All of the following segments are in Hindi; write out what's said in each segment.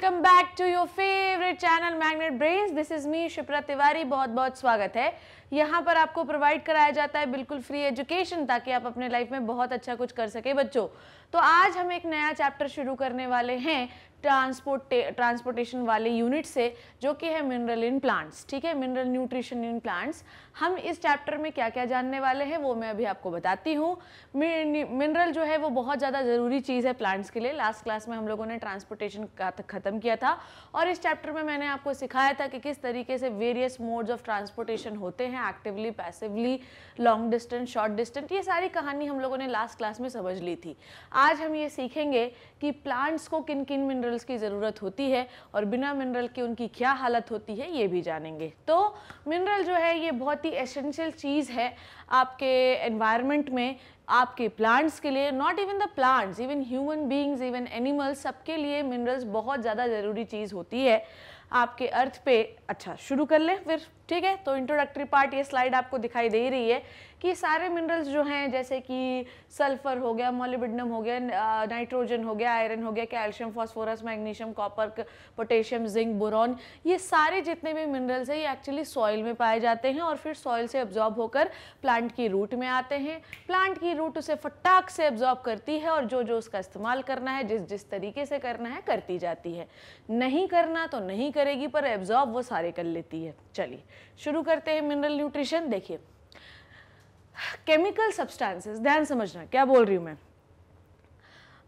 Welcome back to your favourite channel magnet brains. This is me Shipra Tiwari. बहुत बहुत स्वागत है। यहाँ पर आपको प्रोवाइड कराया जाता है बिल्कुल फ्री एजुकेशन, ताकि आप अपने लाइफ में बहुत अच्छा कुछ कर सके बच्चों। तो आज हम एक नया चैप्टर शुरू करने वाले हैं ट्रांसपोर्टेशन वाले यूनिट से, जो कि है मिनरल इन प्लांट्स। ठीक है, मिनरल न्यूट्रिशन इन प्लांट्स। हम इस चैप्टर में क्या क्या जानने वाले हैं वो मैं अभी आपको बताती हूँ। मिनरल जो है वो बहुत ज़्यादा ज़रूरी चीज़ है प्लांट्स के लिए। लास्ट क्लास में हम लोगों ने ट्रांसपोर्टेशन का ख़त्म किया था, और इस चैप्टर में मैंने आपको सिखाया था कि किस तरीके से वेरियस मोड्स ऑफ ट्रांसपोर्टेशन होते हैं, actively, passively, long distance, short distance. ये सारी कहानी हम लोगों ने लास्ट क्लास में समझ ली थी। आज हम ये सीखेंगे कि प्लांट्स को किन किन मिनरल्स की ज़रूरत होती है और बिना मिनरल के उनकी क्या हालत होती है, ये भी जानेंगे। तो मिनरल जो है ये बहुत ही एसेंशियल चीज़ है आपके एनवायरनमेंट में, आपके प्लांट्स के लिए। Not even the plants, even human beings, even animals, सबके लिए मिनरल्स बहुत ज़्यादा ज़रूरी चीज़ होती है आपके अर्थ पे। अच्छा, शुरू कर लें फिर। ठीक है, तो इंट्रोडक्टरी पार्ट, ये स्लाइड आपको दिखाई दे रही है कि सारे मिनरल्स जो हैं, जैसे कि सल्फर हो गया, मोलिब्डेनम हो गया, नाइट्रोजन हो गया, आयरन हो गया, calcium, phosphorus, magnesium, copper, potassium, zinc, boron, ये सारे जितने भी मिनरल्स हैं ये एक्चुअली सॉइल में पाए जाते हैं और फिर सॉइल से एब्जॉर्ब होकर प्लांट की रूट में आते हैं। प्लांट की रूट उसे फटाक से एब्जॉर्ब करती है और जो जो उसका इस्तेमाल करना है, जिस जिस तरीके से करना है करती जाती है। नहीं करना तो नहीं करेगी, पर एब्जॉर्ब वो सारे कर लेती है। चलिए शुरू करते हैं मिनरल न्यूट्रिशन। देखिए, केमिकल सब्सटेंसेस, ध्यान समझना क्या बोल रही हूं मैं।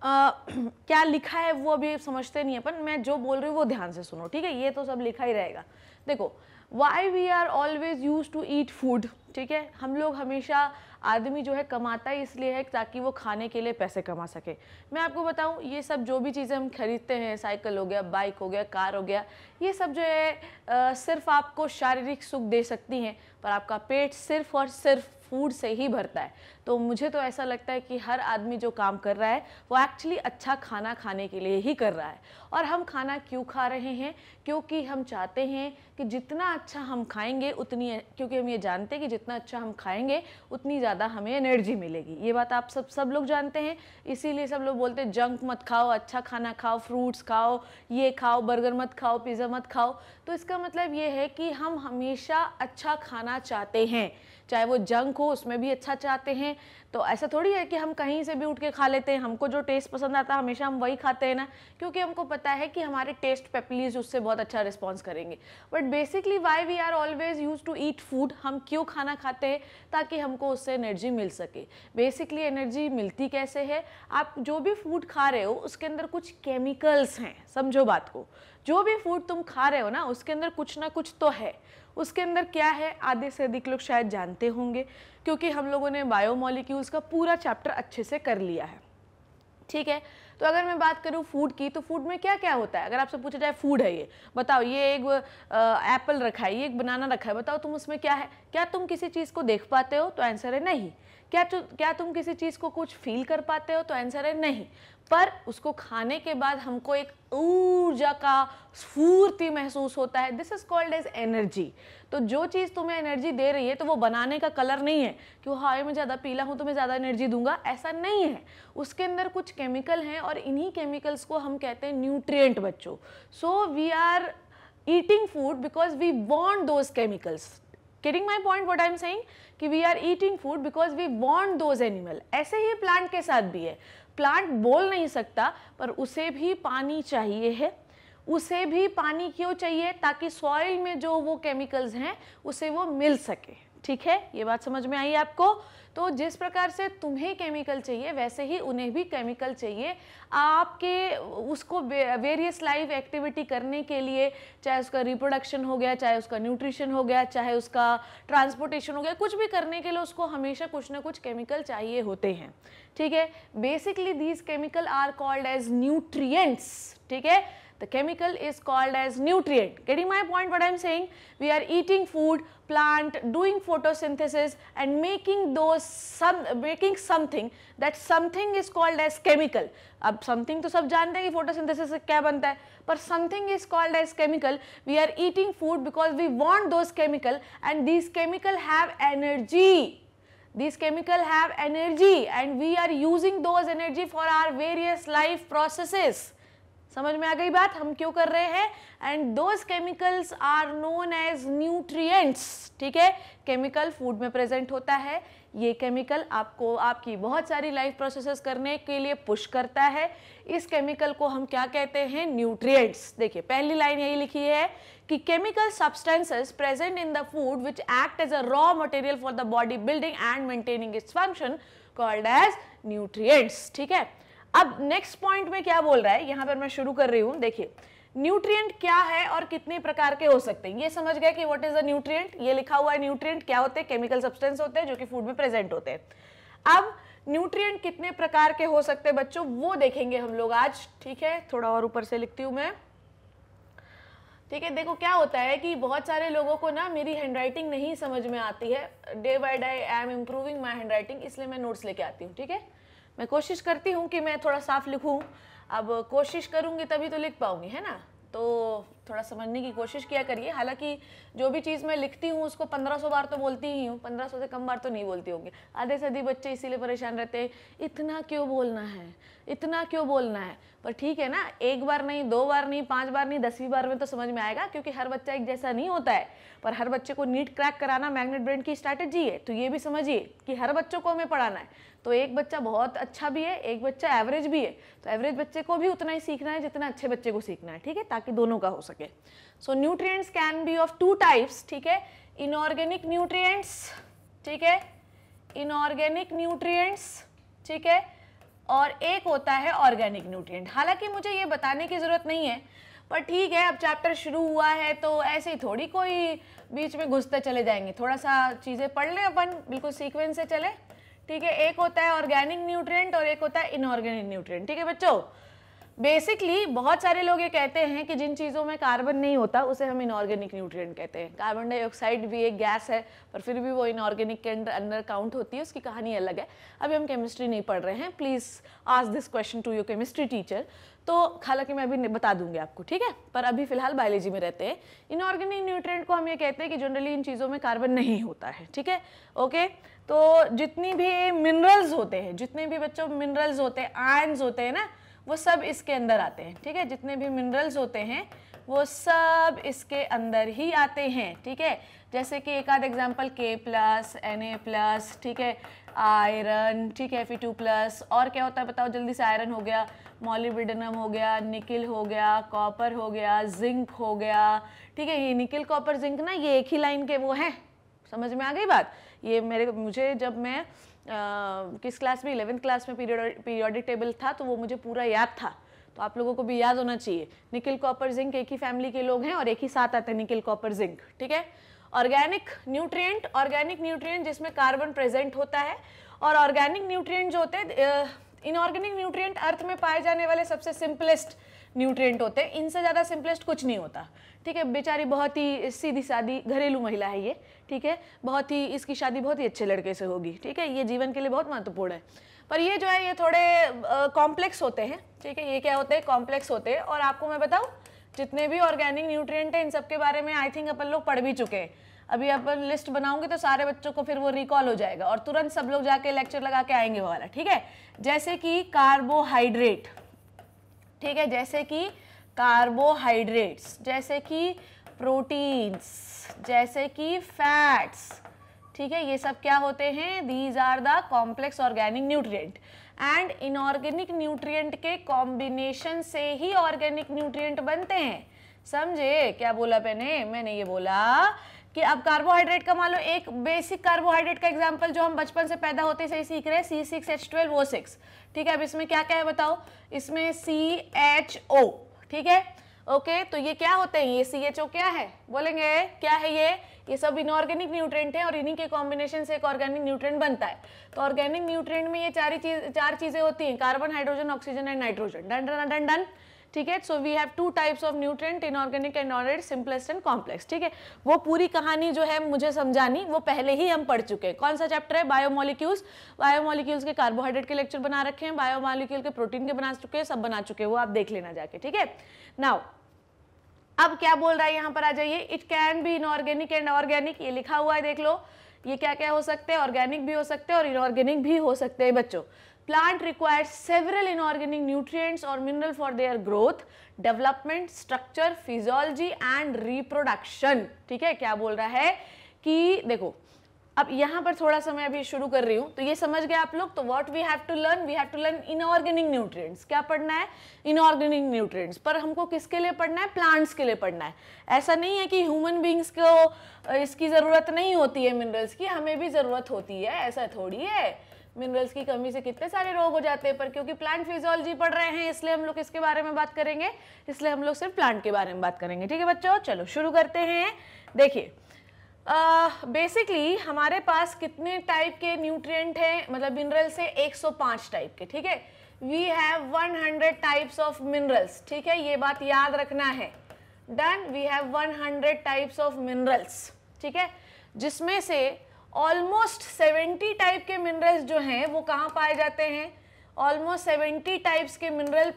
क्या लिखा है वो अभी समझते नहीं है, पर मैं जो बोल रही हूँ वो ध्यान से सुनो। ठीक है, ये तो सब लिखा ही रहेगा। देखो, why we are always use to eat food. ठीक है, हम लोग हमेशा, आदमी जो है कमाता ही इसलिए है ताकि वो खाने के लिए पैसे कमा सके। मैं आपको बताऊं, ये सब जो भी चीज़ें हम खरीदते हैं, साइकिल हो गया, बाइक हो गया, कार हो गया, ये सब जो है सिर्फ आपको शारीरिक सुख दे सकती हैं, पर आपका पेट सिर्फ और सिर्फ फूड से ही भरता है। तो मुझे तो ऐसा लगता है कि हर आदमी जो काम कर रहा है वो एक्चुअली अच्छा खाना खाने के लिए ही कर रहा है। और हम खाना क्यों खा रहे हैं? क्योंकि हम चाहते हैं कि जितना अच्छा हम खाएंगे उतनी, क्योंकि हम ये जानते हैं कि जितना अच्छा हम खाएंगे उतनी ज़्यादा हमें एनर्जी मिलेगी। ये बात आप सब लोग जानते हैं। इसीलिए सब लोग बोलते हैं जंक मत खाओ, अच्छा खाना खाओ, फ्रूट्स खाओ, ये खाओ, बर्गर मत खाओ, पिज़्ज़ा मत खाओ। तो इसका मतलब ये है कि हम हमेशा अच्छा खाना चाहते हैं, चाहे वो जंक हो उसमें भी अच्छा चाहते हैं। तो ऐसा थोड़ी है कि हम कहीं से भी उठ के खा लेते हैं, हमको जो टेस्ट पसंद आता है हमेशा हम वही खाते हैं ना, क्योंकि हमको पता है कि हमारे टेस्ट पेपलीज उससे बहुत अच्छा रिस्पॉन्स करेंगे। But basically why we are always use to eat food, हम क्यों खाना खाते हैं? ताकि हमको उससे एनर्जी मिल सके। बेसिकली एनर्जी मिलती कैसे है? आप जो भी फूड खा रहे हो उसके अंदर कुछ केमिकल्स हैं, समझो बात को। जो भी फूड तुम खा रहे हो ना, उसके अंदर कुछ ना कुछ तो है। उसके अंदर क्या है, आधे से अधिक लोग शायद जानते होंगे, क्योंकि हम लोगों ने बायोमॉलिक्यूल्स का पूरा चैप्टर अच्छे से कर लिया है। ठीक है, तो अगर मैं बात करूँ फूड की, तो फूड में क्या क्या होता है? अगर आपसे पूछा जाए फूड है ये, बताओ, ये एक एप्पल रखा है, ये एक बनाना रखा है, बताओ तुम उसमें क्या है? क्या तुम किसी चीज़ को देख पाते हो? तो आंसर है नहीं। क्या तुम किसी चीज़ को कुछ फील कर पाते हो? तो आंसर है नहीं। पर उसको खाने के बाद हमको एक ऊर्जा का स्फूर्ति महसूस होता है। This is called as energy. तो जो चीज़ तुम्हें एनर्जी दे रही है, तो वो बनाने का कलर नहीं है कि हाँ मैं ज़्यादा पीला हूँ तो मैं ज़्यादा एनर्जी दूंगा, ऐसा नहीं है। उसके अंदर कुछ केमिकल हैं और इन्हीं केमिकल्स को हम कहते हैं न्यूट्रिएंट बच्चों। So we are eating food because we want those chemicals. Getting my point what I am saying? कि we are eating food because we want those animal। ऐसे ही प्लांट के साथ भी है। प्लांट बोल नहीं सकता, पर उसे भी पानी चाहिए है। उसे भी पानी क्यों चाहिए? ताकि सॉइल में जो वो केमिकल्स हैं उसे वो मिल सके। ठीक है, ये बात समझ में आई आपको? तो जिस प्रकार से तुम्हें केमिकल चाहिए, वैसे ही उन्हें भी केमिकल चाहिए आपके उसको वेरियस लाइफ एक्टिविटी करने के लिए। चाहे उसका रिप्रोडक्शन हो गया, चाहे उसका न्यूट्रिशन हो गया, चाहे उसका ट्रांसपोर्टेशन हो गया, कुछ भी करने के लिए उसको हमेशा कुछ ना कुछ केमिकल चाहिए होते हैं। ठीक है, basically these chemical are called as nutrients. ठीक है, the chemical is called as nutrient। Getting my point what I am saying? We are eating food, plant doing photosynthesis and making something, that something is called as chemical। अब something तो सब जानते हैं कि photosynthesis से क्या बनता है, पर something is called as chemical। We are eating food because we want those chemical and these chemical have energy। These chemical have energy and we are using those energy for our various life processes। समझ में आ गई बात, हम क्यों कर रहे हैं? And those chemicals are known as nutrients, ठीक है। केमिकल फूड में प्रेजेंट होता है, ये केमिकल आपको आपकी बहुत सारी लाइफ प्रोसेसेस करने के लिए पुश करता है। इस केमिकल को हम क्या कहते हैं? न्यूट्रिएंट्स। देखिए पहली लाइन यही लिखी है कि chemical substances present in the food which act as a raw material for the body building and maintaining its function called as nutrients, ठीक है। अब नेक्स्ट पॉइंट में क्या बोल रहा है, यहां पर मैं शुरू कर रही हूं। देखिए न्यूट्रिएंट क्या है और कितने प्रकार के हो सकते हैं, ये समझ गए कि व्हाट इज अ न्यूट्रिएंट। ये लिखा हुआ है न्यूट्रिएंट क्या होते हैं? केमिकल सब्सटेंस होते हैं जो कि फूड में प्रेजेंट होते हैं। अब न्यूट्रिएंट कितने प्रकार के हो सकते हैं बच्चों, वो देखेंगे हम लोग आज, ठीक है। थोड़ा और ऊपर से लिखती हूं मैं, ठीक है। देखो क्या होता है कि बहुत सारे लोगों को ना मेरी हैंडराइटिंग नहीं समझ में आती है। Day by day I am improving my handwriting, इसलिए मैं नोट्स लेके आती हूँ, ठीक है। मैं कोशिश करती हूँ कि मैं थोड़ा साफ लिखूँ, अब कोशिश करूँगी तभी तो लिख पाऊँगी, है ना। तो थोड़ा समझने की कोशिश किया करिए। हालांकि जो भी चीज़ मैं लिखती हूँ उसको 1500 बार तो बोलती ही हूँ, 1500 से कम बार तो नहीं बोलती होंगी। आधे से अधिक बच्चे इसीलिए परेशान रहते हैं, इतना क्यों बोलना है, इतना क्यों बोलना है। पर ठीक है ना, एक बार नहीं, 2 बार नहीं, 5 बार नहीं, 10वीं बार में तो समझ में आएगा, क्योंकि हर बच्चा एक जैसा नहीं होता है। पर हर बच्चे को नीट क्रैक कराना मैग्नेट ब्रेन की स्ट्रैटेजी है। तो ये भी समझिए कि हर बच्चों को हमें पढ़ाना है। तो एक बच्चा बहुत अच्छा भी है, एक बच्चा एवरेज भी है, तो एवरेज बच्चे को भी उतना ही सीखना है जितना अच्छे बच्चे को सीखना है, ठीक है, ताकि दोनों का हो सके। So nutrients can be of 2 types, ठीक है। इनऑर्गेनिक न्यूट्रिएंट्स, ठीक है, इनऑर्गेनिक न्यूट्रिएंट्स, ठीक है, और एक होता है ऑर्गेनिक न्यूट्रिएंट। हालांकि मुझे ये बताने की जरूरत नहीं है, पर ठीक है, अब चैप्टर शुरू हुआ है तो ऐसे ही थोड़ी कोई बीच में घुसते चले जाएंगे। थोड़ा सा चीज़ें पढ़ लें अपन, बिल्कुल सीक्वेंस से चले, ठीक है। एक होता है ऑर्गेनिक न्यूट्रिएंट और एक होता है इनऑर्गेनिक न्यूट्रिएंट, ठीक है बच्चों। बेसिकली बहुत सारे लोग ये कहते हैं कि जिन चीज़ों में कार्बन नहीं होता उसे हम इनऑर्गेनिक न्यूट्रिएंट कहते हैं। कार्बन डाइऑक्साइड भी एक गैस है, पर फिर भी वो इनऑर्गेनिक के अंदर काउंट होती है, उसकी कहानी अलग है। अभी हम केमिस्ट्री नहीं पढ़ रहे हैं, please ask this question to your chemistry teacher. तो हालांकि मैं अभी बता दूंगी आपको, ठीक है, पर अभी फिलहाल बायोलॉजी में रहते हैं। इनऑर्गेनिक न्यूट्रिएंट को हम ये कहते हैं कि जनरली इन चीज़ों में कार्बन नहीं होता है, ठीक है, ओके। तो जितनी भी मिनरल्स होते हैं, जितने भी बच्चों मिनरल्स होते हैं, आयंस होते हैं ना, वो सब इसके अंदर आते हैं, ठीक है। जितने भी मिनरल्स होते हैं वो सब इसके अंदर ही आते हैं, ठीक है। जैसे कि एक आध एग्जांपल K+, Na+, ठीक है, आयरन, ठीक है, Fe2+, और क्या होता है बताओ जल्दी से। आयरन हो गया, मॉलिब्डेनम हो गया, निकिल हो गया, कॉपर हो गया, जिंक हो गया, ठीक है। ये निकिल, कॉपर, जिंक ना ये एक ही लाइन के वो हैं, समझ में आ गई बात। ये मुझे जब मैं किस क्लास में, 11th क्लास में पीरियोडिक टेबल था तो वो मुझे पूरा याद था, तो आप लोगों को भी याद होना चाहिए। निकिल, कॉपर, जिंक एक ही फैमिली के लोग हैं और एक ही साथ आते हैं निकिल, कॉपर, जिंक, ठीक है। ऑर्गेनिक न्यूट्रिएंट जिसमें कार्बन प्रेजेंट होता है, और ऑर्गेनिक न्यूट्रिएंट जो होते हैं, इनऑर्गेनिक न्यूट्रिएंट अर्थ में पाए जाने वाले सबसे सिंपलेस्ट न्यूट्रिएंट होते हैं। इनसे ज़्यादा सिंपलेस्ट कुछ नहीं होता, ठीक है। बेचारी बहुत ही सीधी सादी घरेलू महिला है ये, ठीक है, बहुत ही, इसकी शादी बहुत ही अच्छे लड़के से होगी, ठीक है। ये जीवन के लिए बहुत महत्वपूर्ण है। पर ये जो है ये थोड़े कॉम्प्लेक्स होते हैं, ठीक है। ये क्या होते हैं? कॉम्प्लेक्स होते हैं। और आपको मैं बताऊँ, जितने भी ऑर्गेनिक न्यूट्रिएंट हैं इन सब के बारे में आई थिंक अपन लोग पढ़ भी चुके हैं। अभी अपन लिस्ट बनाऊंगी तो सारे बच्चों को फिर वो रिकॉल हो जाएगा और तुरंत सब लोग जाके लेक्चर लगा के आएंगे वो वाला, ठीक है। जैसे कि कार्बोहाइड्रेट, ठीक है, जैसे कि कार्बोहाइड्रेट्स, जैसे कि प्रोटीन्स, जैसे कि फैट्स, ठीक है, ये सब क्या होते हैं? These are the complex organic nutrient. And inorganic nutrient के कॉम्बिनेशन से ही ऑर्गेनिक न्यूट्रिएंट बनते हैं, समझे? क्या बोला मैंने ये बोला कि अब कार्बोहाइड्रेट का मान लो एक बेसिक कार्बोहाइड्रेट का एग्जांपल जो हम बचपन से पैदा होते से ही सीख रहे हैं, C6H12O6, ठीक है। अब इसमें क्या क्या है बताओ? इसमें CHO, ठीक है, ओके। तो ये क्या होते हैं? ये CHO क्या है बोलेंगे? क्या है ये सब इनऑर्गेनिक न्यूट्रिएंट है और इन्हीं के कॉम्बिनेशन से एक ऑर्गेनिक न्यूट्रिएंट बनता है। तो ऑर्गेनिक न्यूट्रिएंट में ये चार चीजें होती हैं, carbon, hydrogen, oxygen and nitrogen. Done done done done, ठीक है। So we have 2 types of nutrient, inorganic and organic, simplest and complex, ठीक है। वो पूरी कहानी जो है मुझे समझानी, वो पहले ही हम पढ़ चुके हैं। कौन सा चैप्टर है? बायोमोलिक्यूल्स। बायोमोलिक्यूल्स के कार्बोहाइड्रेट के लेक्चर बना रखे हैं, बायोमोलिक्यूल के प्रोटीन के बना चुके हैं, सब बना चुके हैं, वो आप देख लेना जाके, ठीक है। नाउ अब क्या बोल रहा है, यहाँ पर आ जाइए। It can B inorganic and organic, ये लिखा हुआ है, देख लो। ये क्या क्या हो सकते हैं? ऑर्गेनिक भी हो सकते हैं और इनऑर्गेनिक भी हो सकते हैं बच्चों। plant requires several inorganic nutrients or mineral for their growth, development, structure, physiology and reproduction. ठीक है, क्या बोल रहा है कि देखो अब यहाँ पर थोड़ा सा मैं अभी शुरू कर रही हूँ, तो ये समझ गए आप लोग। तो what we have to learn inorganic nutrients. क्या पढ़ना है? Inorganic nutrients. पर हमको किसके लिए पढ़ना है? प्लांट्स के लिए पढ़ना है। ऐसा नहीं है कि ह्यूमन बींग्स को इसकी ज़रूरत नहीं होती है मिनरल्स की, हमें भी ज़रूरत होती है, ऐसा थोड़ी है। मिनरल्स की कमी से कितने सारे रोग हो जाते हैं, पर क्योंकि प्लांट फिजियोलॉजी पढ़ रहे हैं इसलिए हम लोग इसके बारे में बात करेंगे, इसलिए हम लोग सिर्फ प्लांट के बारे में बात करेंगे। ठीक है बच्चों, चलो शुरू करते हैं। देखिए बेसिकली हमारे पास कितने टाइप के न्यूट्रिएंट हैं, मतलब मिनरल से 105 टाइप के। ठीक है, we have 100 types of minerals. ठीक है, ये बात याद रखना है। Done, we have 100 types of minerals. ठीक है, जिसमें से ऑलमोस्ट 70 टाइप के मिनरल्स जो हैं वो कहाँ पाए जाते हैं? ऑलमोस्ट 70 टाइप्स के मिनरल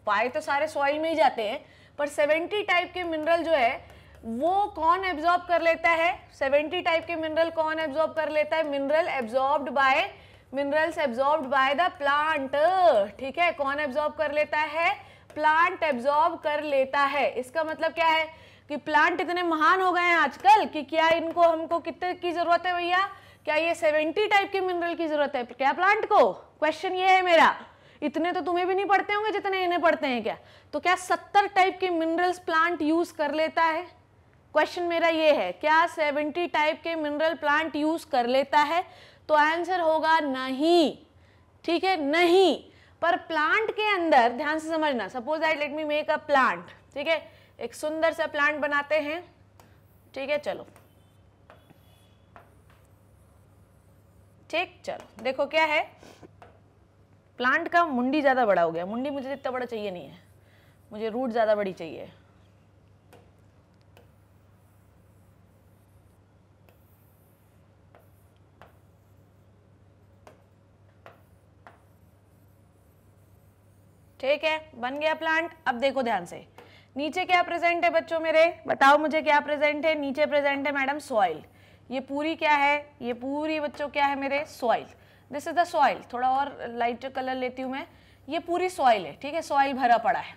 पाए तो सारे सॉइल में ही जाते हैं, पर 70 टाइप के मिनरल जो है वो कौन एब्जॉर्ब कर लेता है? 70 टाइप के मिनरल कौन एब्जॉर्ब कर लेता है? Minerals absorbed by the plant. ठीक है, कौन एब्जॉर्ब कर लेता है? प्लांट एब्जॉर्ब कर लेता है। इसका मतलब क्या है कि प्लांट इतने महान हो गए हैं आजकल कि क्या इनको हमको कितने की जरूरत है भैया? क्या ये 70 टाइप के मिनरल की जरूरत है क्या प्लांट को? क्वेश्चन ये है मेरा। इतने तो तुम्हें भी नहीं पढ़ते होंगे जितने इन्हें पढ़ते हैं क्या? तो क्या 70 टाइप के मिनरल्स प्लांट यूज कर लेता है? क्वेश्चन मेरा ये है, क्या 70 टाइप के मिनरल प्लांट यूज कर लेता है? तो आंसर होगा नहीं। ठीक है, नहीं। पर प्लांट के अंदर ध्यान से समझना, suppose that let me make a plant. ठीक है, एक सुंदर सा प्लांट बनाते हैं। ठीक है, चलो ठीक, चलो देखो क्या है, प्लांट का मुंडी ज्यादा बड़ा हो गया। मुंडी मुझे इतना बड़ा चाहिए नहीं है, मुझे रूट ज्यादा बड़ी चाहिए। ठीक है, बन गया प्लांट। अब देखो ध्यान से, नीचे क्या प्रेजेंट है बच्चों मेरे? बताओ मुझे क्या प्रेजेंट है? नीचे प्रेजेंट है मैडम सॉइल। ये पूरी क्या है? ये पूरी बच्चों क्या है मेरे? Soil. This is the soil. थोड़ा और लाइट कलर लेती हूँ मैं। ये पूरी सॉइल है। ठीक है, सॉइल भरा पड़ा है।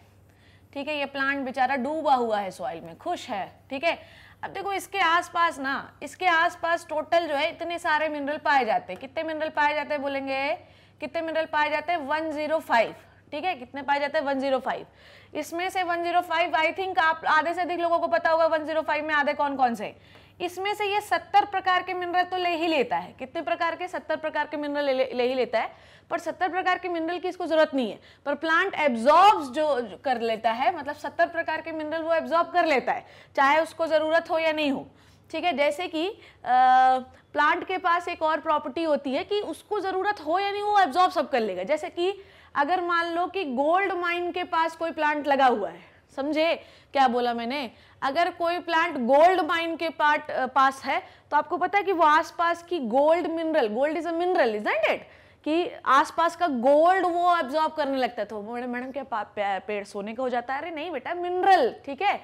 ठीक है, ये प्लांट बेचारा डूबा हुआ है सॉइल में, खुश है। ठीक है, अब देखो इसके आसपास ना, इसके आसपास टोटल जो है इतने सारे मिनरल पाए जाते हैं। कितने मिनरल पाए जाते हैं बोलेंगे? कितने मिनरल पाए जाते हैं? 105। ठीक है, कितने पाए जाते हैं? 105। इसमें से 105 आई थिंक आप आधे से अधिक लोगों को पता होगा 105 में आधे कौन कौन से। इसमें से ये 70 प्रकार के मिनरल तो ले ही लेता है। कितने प्रकार के? 70 प्रकार के मिनरल ले ही लेता है। पर 70 प्रकार के मिनरल की इसको जरूरत नहीं है, पर प्लांट एब्जॉर्ब्स जो कर लेता है, मतलब 70 प्रकार के मिनरल वो एब्जॉर्ब कर लेता है, चाहे उसको जरूरत हो या नहीं हो। ठीक है, जैसे कि प्लांट के पास एक और प्रॉपर्टी होती है कि उसको जरूरत हो या नहीं हो, एब्जॉर्ब सब कर लेगा। जैसे कि अगर मान लो कि गोल्ड माइन के पास कोई प्लांट लगा हुआ है, समझे क्या बोला मैंने? अगर कोई प्लांट गोल्ड माइन के पास है तो आपको पता है कि वो आसपास की gold mineral, gold is a mineral, isn't it, कि आसपास का गोल्ड वो एब्जॉर्ब करने लगता है। तो मैडम क्या पेड़ सोने का हो जाता है? अरे नहीं बेटा, मिनरल। ठीक है,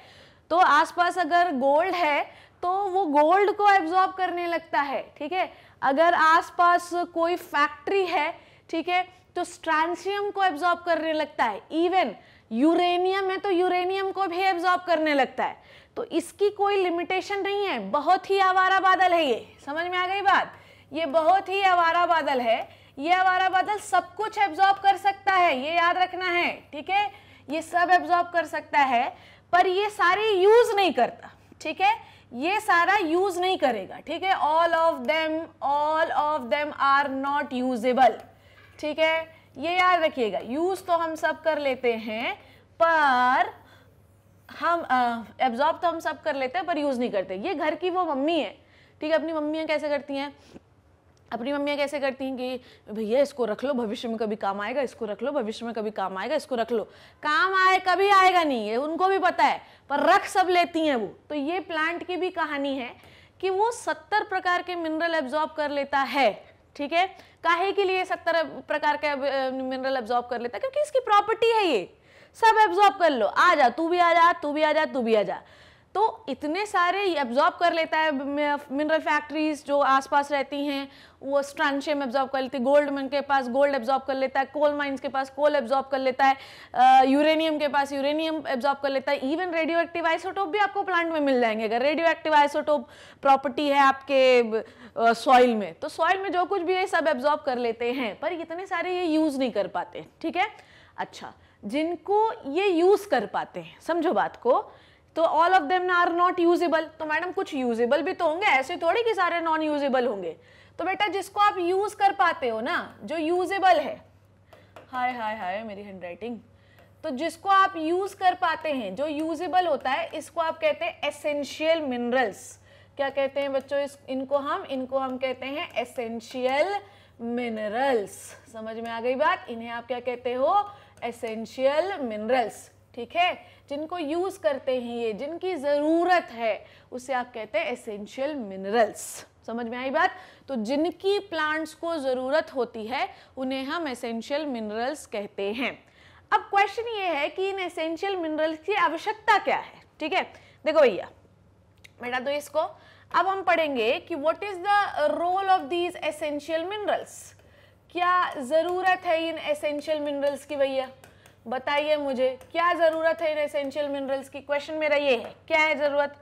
तो आसपास अगर गोल्ड है तो वो गोल्ड को एब्जॉर्ब करने लगता है। ठीक है, अगर आसपास कोई फैक्ट्री है, ठीक है, तो स्ट्रांसियम को एब्जॉर्ब करने लगता है। इवन यूरेनियम है तो यूरेनियम को भी एब्जॉर्ब करने लगता है। तो इसकी कोई लिमिटेशन नहीं है, बहुत ही आवारा बादल है ये। समझ में आ गई बात? ये बहुत ही आवारा बादल है। ये आवारा बादल सब कुछ एब्जॉर्ब कर सकता है, ये याद रखना है। ठीक है, ये सब एब्जॉर्ब कर सकता है, पर ये सारे यूज नहीं करता। ठीक है, ये सारा यूज नहीं करेगा। ठीक है, all of them are not usable. ठीक है, ये याद रखिएगा। यूज तो हम सब कर लेते हैं, पर हम एब्जॉर्ब तो हम सब कर लेते हैं, पर यूज नहीं करते। ये घर की वो मम्मी है। ठीक है, अपनी मम्मियाँ कैसे करती हैं? अपनी मम्मियाँ कैसे करती हैं कि भैया इसको रख लो, भविष्य में कभी काम आएगा, इसको रख लो, भविष्य में कभी काम आएगा, इसको रख लो। काम आए कभी आएगा नहीं, ये उनको भी पता है, पर रख सब लेती हैं वो। तो ये प्लांट की भी कहानी है कि वो 70 प्रकार के मिनरल एब्जॉर्ब कर लेता है। ठीक है, काहे के लिए 70 प्रकार के मिनरल एब्जॉर्ब कर लेता है? क्योंकि इसकी प्रॉपर्टी है, ये सब एब्जॉर्ब कर लो। आ जा, तू भी आ जा, तू भी आ जा, तू भी आ जा। तो इतने सारे एब्जॉर्ब कर लेता है, मिनरल फैक्ट्रीज जो आसपास रहती हैं वो स्ट्रांशियम एब्जॉर्ब कर लेती है, गोल्ड मन के पास गोल्ड एब्जॉर्ब कर लेता है, कोल माइंस के पास कोल एब्जॉर्ब कर लेता है, यूरेनियम के पास यूरेनियम एब्जॉर्ब कर लेता है, इवन रेडियो एक्टिव आइसोटोप भी आपको प्लांट में मिल जाएंगे। अगर रेडियो एक्टिव आइसोटोप प्रॉपर्टी है आपके सॉइल में, तो सॉइल में जो कुछ भी है सब एब्जॉर्ब कर लेते हैं, पर इतने सारे ये यूज नहीं कर पाते, ठीक है। अच्छा, जिनको ये यूज कर पाते हैं, समझो बात को, तो all of them are not usable. तो मैडम कुछ यूजेबल भी तो होंगे, ऐसे थोड़ी कि सारे नॉन यूजेबल होंगे। तो बेटा जिसको आप यूज कर पाते हो ना, जो यूजेबल है, हाय हाय हाय मेरी हैंडराइटिंग, तो जिसको आप यूज कर पाते हैं, जो यूजेबल होता है, इसको आप कहते हैं एसेंशियल मिनरल्स। क्या कहते हैं बच्चों इनको हम कहते हैं एसेंशियल मिनरल्स। समझ में आ गई बात? इन्हें आप क्या कहते हो? एसेंशियल मिनरल्स, ठीक है। जिनको यूज करते हैं ये, जिनकी जरूरत है, उसे आप कहते हैं एसेंशियल मिनरल्स। समझ में आई बात? तो जिनकी प्लांट्स को जरूरत होती है उन्हें हम एसेंशियल मिनरल्स कहते हैं। अब क्वेश्चन ये है कि इन एसेंशियल मिनरल्स की आवश्यकता क्या है, ठीक है। देखो भैया बेटा, तो इसको अब हम पढ़ेंगे कि what is the role of these essential minerals. क्या जरूरत है इन एसेंशियल मिनरल्स की? भैया बताइए मुझे, क्या जरूरत है इन एसेंशियल मिनरल्स की? क्वेश्चन मेरा ये है, क्या है जरूरत?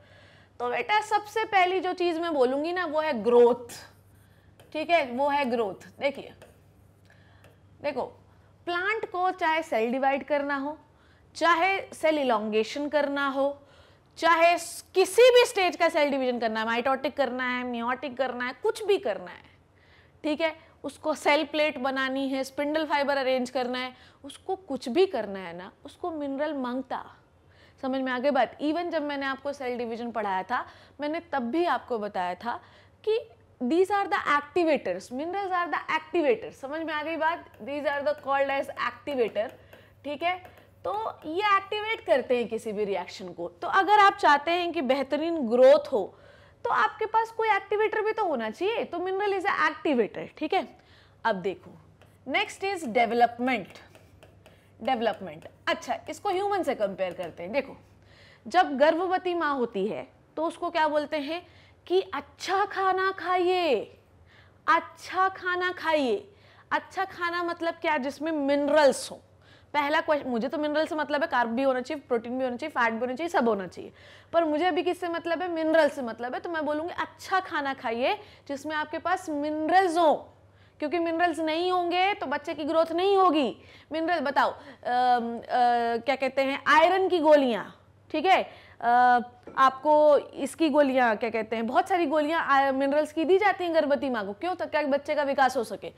तो बेटा सबसे पहली जो चीज मैं बोलूंगी ना वो है ग्रोथ, ठीक है, वो है ग्रोथ। देखिए देखो, प्लांट को चाहे सेल डिवाइड करना हो, चाहे सेल इलोंगेशन करना हो, चाहे किसी भी स्टेज का सेल डिवीजन करना है, माइटोटिक करना है, मियोटिक करना है, कुछ भी करना है, ठीक है, उसको सेल प्लेट बनानी है, स्पिंडल फाइबर अरेंज करना है, उसको कुछ भी करना है ना, उसको मिनरल मांगता। समझ में आ गई बात? इवन जब मैंने आपको सेल डिवीजन पढ़ाया था, मैंने तब भी आपको बताया था कि these are the activators, minerals are the activators. समझ में आ गई बात? These are the called as activator, ठीक है। तो ये एक्टिवेट करते हैं किसी भी रिएक्शन को। तो अगर आप चाहते हैं कि बेहतरीन ग्रोथ हो, तो आपके पास कोई एक्टिवेटर भी तो होना चाहिए। तो मिनरल इज अ एक्टिवेटर, ठीक है। अब देखो, नेक्स्ट इज डेवलपमेंट। डेवलपमेंट, अच्छा इसको ह्यूमन से कंपेयर करते हैं। देखो, जब गर्भवती माँ होती है तो उसको क्या बोलते हैं कि अच्छा खाना खाइए, अच्छा खाना खाइए। अच्छा खाना मतलब क्या? जिसमें मिनरल्स हो। पहला क्वेश्चन, मुझे तो मिनरल से मतलब है कार्ब भी होना चाहिए, प्रोटीन भी होना चाहिए, फैट भी होना चाहिए, सब होना चाहिए, पर मुझे अभी किससे मतलब है? मिनरल से मतलब है। तो मैं बोलूँगी अच्छा खाना खाइए जिसमें आपके पास मिनरल्स हो, क्योंकि मिनरल्स नहीं होंगे तो बच्चे की ग्रोथ नहीं होगी। मिनरल बताओ, क्या कहते हैं, आयरन की गोलियाँ, ठीक है, आपको इसकी गोलियाँ क्या कहते हैं, बहुत सारी गोलियाँ मिनरल्स की दी जाती हैं गर्भवती माँ को, क्यों? ताकि बच्चे का विकास हो सके।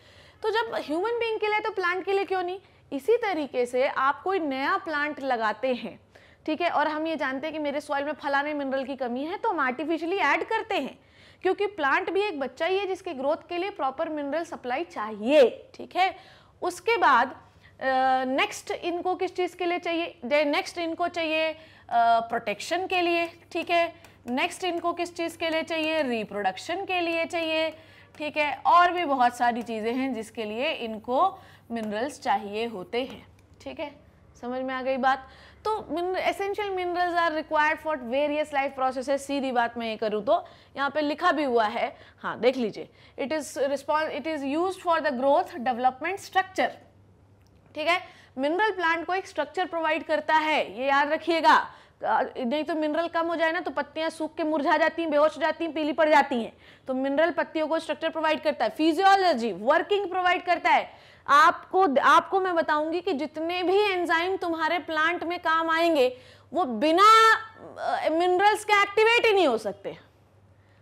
तो जब ह्यूमन बीइंग के लिए तो प्लांट के लिए क्यों नहीं? इसी तरीके से आप कोई नया प्लांट लगाते हैं, ठीक है, और हम ये जानते हैं कि मेरे सॉइल में फलाने मिनरल की कमी है, तो हम आर्टिफिशियली ऐड करते हैं, क्योंकि प्लांट भी एक बच्चा ही है जिसके ग्रोथ के लिए प्रॉपर मिनरल सप्लाई चाहिए, ठीक है। उसके बाद नेक्स्ट इनको किस चीज़ के लिए चाहिए? नेक्स्ट इनको चाहिए प्रोटेक्शन के लिए, ठीक है। नेक्स्ट इनको किस चीज़ के लिए चाहिए? रिप्रोडक्शन के लिए चाहिए, ठीक है। और भी बहुत सारी चीज़ें हैं जिसके लिए इनको मिनरल्स चाहिए होते हैं, ठीक है। समझ में आ गई बात? तो essential minerals are required for various life processes. सीधी बात मैं ये करूँ तो यहाँ पे लिखा भी हुआ है, हाँ देख लीजिए, it is used for the growth, development, structure, ठीक है। मिनरल प्लांट को एक स्ट्रक्चर प्रोवाइड करता है, ये याद रखिएगा। नहीं तो मिनरल कम हो जाए ना तो पत्तियां सूख के मुरझा जाती हैं, बेहोश हो जाती हैं, पीली पड़ जाती हैं। तो मिनरल पत्तियों को स्ट्रक्चर प्रोवाइड करता है, फिजियोलॉजी, वर्किंग प्रोवाइड करता है। आपको मैं बताऊंगी कि जितने भी एंजाइम तुम्हारे प्लांट में काम आएंगे वो बिना मिनरल्स के एक्टिवेट ही नहीं हो सकते।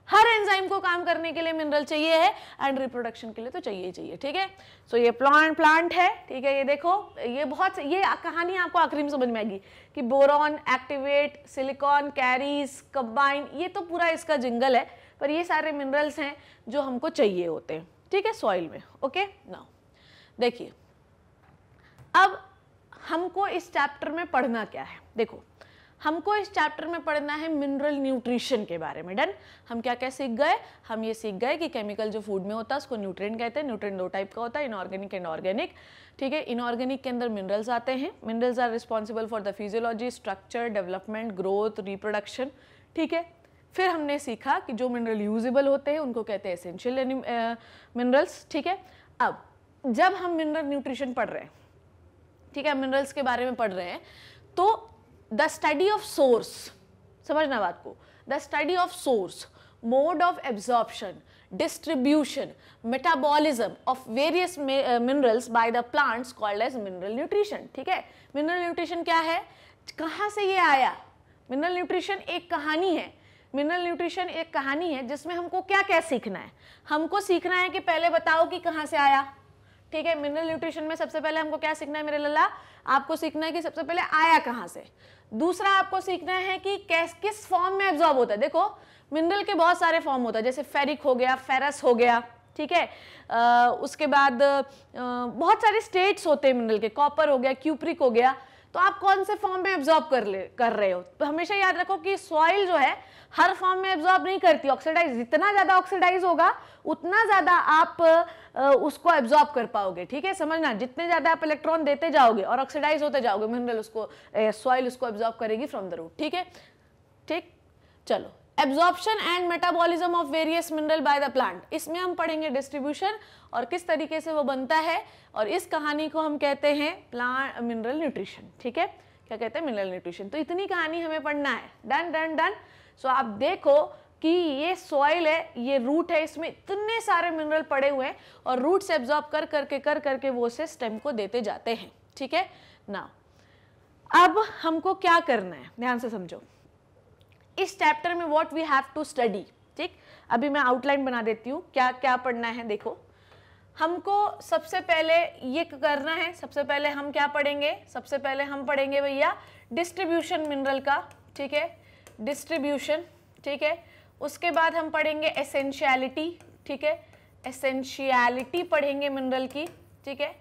हर एंजाइम को काम करने के लिए मिनरल चाहिए है, एंड रिप्रोडक्शन के लिए तो चाहिए ही चाहिए, ठीक है। सो ये प्लांट है, ठीक है। ये देखो, ये कहानी आपको आखिरी में समझ में आएगी कि boron, activate, silicon, carries, combine, ये तो पूरा इसका जिंगल है, पर ये सारे मिनरल्स हैं जो हमको चाहिए होते हैं, ठीक है, सॉइल में। ओके, नाउ देखिए, अब हमको इस चैप्टर में पढ़ना क्या है? देखो, हमको इस चैप्टर में पढ़ना है मिनरल न्यूट्रिशन के बारे में। डन। हम क्या क्या सीख गए? हम ये सीख गए कि केमिकल जो फूड में होता है उसको न्यूट्रिएंट कहते हैं। न्यूट्रिएंट दो टाइप का होता है, इनऑर्गेनिक एंड ऑर्गेनिक, ठीक है। इनऑर्गेनिक के अंदर मिनरल्स आते हैं। Minerals are responsible for the physiology, structure, development, growth, reproduction, ठीक है। फिर हमने सीखा कि जो मिनरल यूजेबल होते हैं उनको कहते हैं एसेंशियल मिनरल्स, ठीक है। अब जब हम मिनरल न्यूट्रिशन पढ़ रहे हैं, ठीक है, मिनरल्स के बारे में पढ़ रहे हैं, तो द स्टडी ऑफ सोर्स, समझना बात को, the study of source, mode of absorption, distribution, metabolism of various minerals by the plants called as mineral nutrition, ठीक है। mineral nutrition क्या है, कहाँ से ये आया? mineral nutrition एक कहानी है, mineral nutrition एक कहानी है जिसमें हमको क्या क्या सीखना है। हमको सीखना है कि पहले बताओ कि कहाँ से आया, ठीक है। मिनरल न्यूट्रिशन में सबसे पहले हमको क्या सीखना है मेरे लल्ला, आपको सीखना है कि सबसे पहले आया कहाँ से। दूसरा आपको सीखना है कि किस फॉर्म में एब्जॉर्ब होता है। देखो मिनरल के बहुत सारे फॉर्म होता है, जैसे फेरिक हो गया, फेरस हो गया, ठीक है। उसके बाद बहुत सारे स्टेट्स होते हैं मिनरल के, कॉपर हो गया, क्यूप्रिक हो गया। तो आप कौन से फॉर्म में एब्जॉर्ब कर रहे हो। तो हमेशा याद रखो कि सॉइल जो है हर फॉर्म में एब्जॉर्ब नहीं करती, ऑक्सीडाइज, जितना ज्यादा ऑक्सीडाइज होगा उतना ज्यादा आप उसको एब्जॉर्ब कर पाओगे, ठीक है। समझना, जितने ज्यादा आप इलेक्ट्रॉन देते जाओगे और ऑक्सीडाइज होते जाओगे, मिनरल उसको सॉइल उसको एब्जॉर्ब करेगी फ्रॉम द रूट, ठीक है। ठीक, चलो, absorption and metabolism of various mineral by the plant, इसमें हम पढ़ेंगे डिस्ट्रीब्यूशन और किस तरीके से वो बनता है, और इस कहानी को हम कहते हैं प्लांट मिनरल न्यूट्रिशन, ठीक है। क्या कहते हैं, मिनरल न्यूट्रिशन। तो इतनी कहानी हमें पढ़ना है, डन डन डन। सो आप देखो कि ये सॉइल है, ये रूट है, इसमें इतने सारे मिनरल पड़े हुए हैं और रूट से एब्जॉर्ब कर करके वो से स्टेम को देते जाते हैं, ठीक है ना। अब हमको क्या करना है, ध्यान से समझो। इस चैप्टर में what we have to study, ठीक। अभी मैं आउटलाइन बना देती हूँ क्या क्या पढ़ना है। देखो, हमको सबसे पहले ये करना है, सबसे पहले हम क्या पढ़ेंगे, सबसे पहले हम पढ़ेंगे भैया डिस्ट्रीब्यूशन मिनरल का, ठीक है, डिस्ट्रीब्यूशन, ठीक है। उसके बाद हम पढ़ेंगे एसेंशियलिटी, ठीक है, एसेंशियलिटी पढ़ेंगे मिनरल की, ठीक है,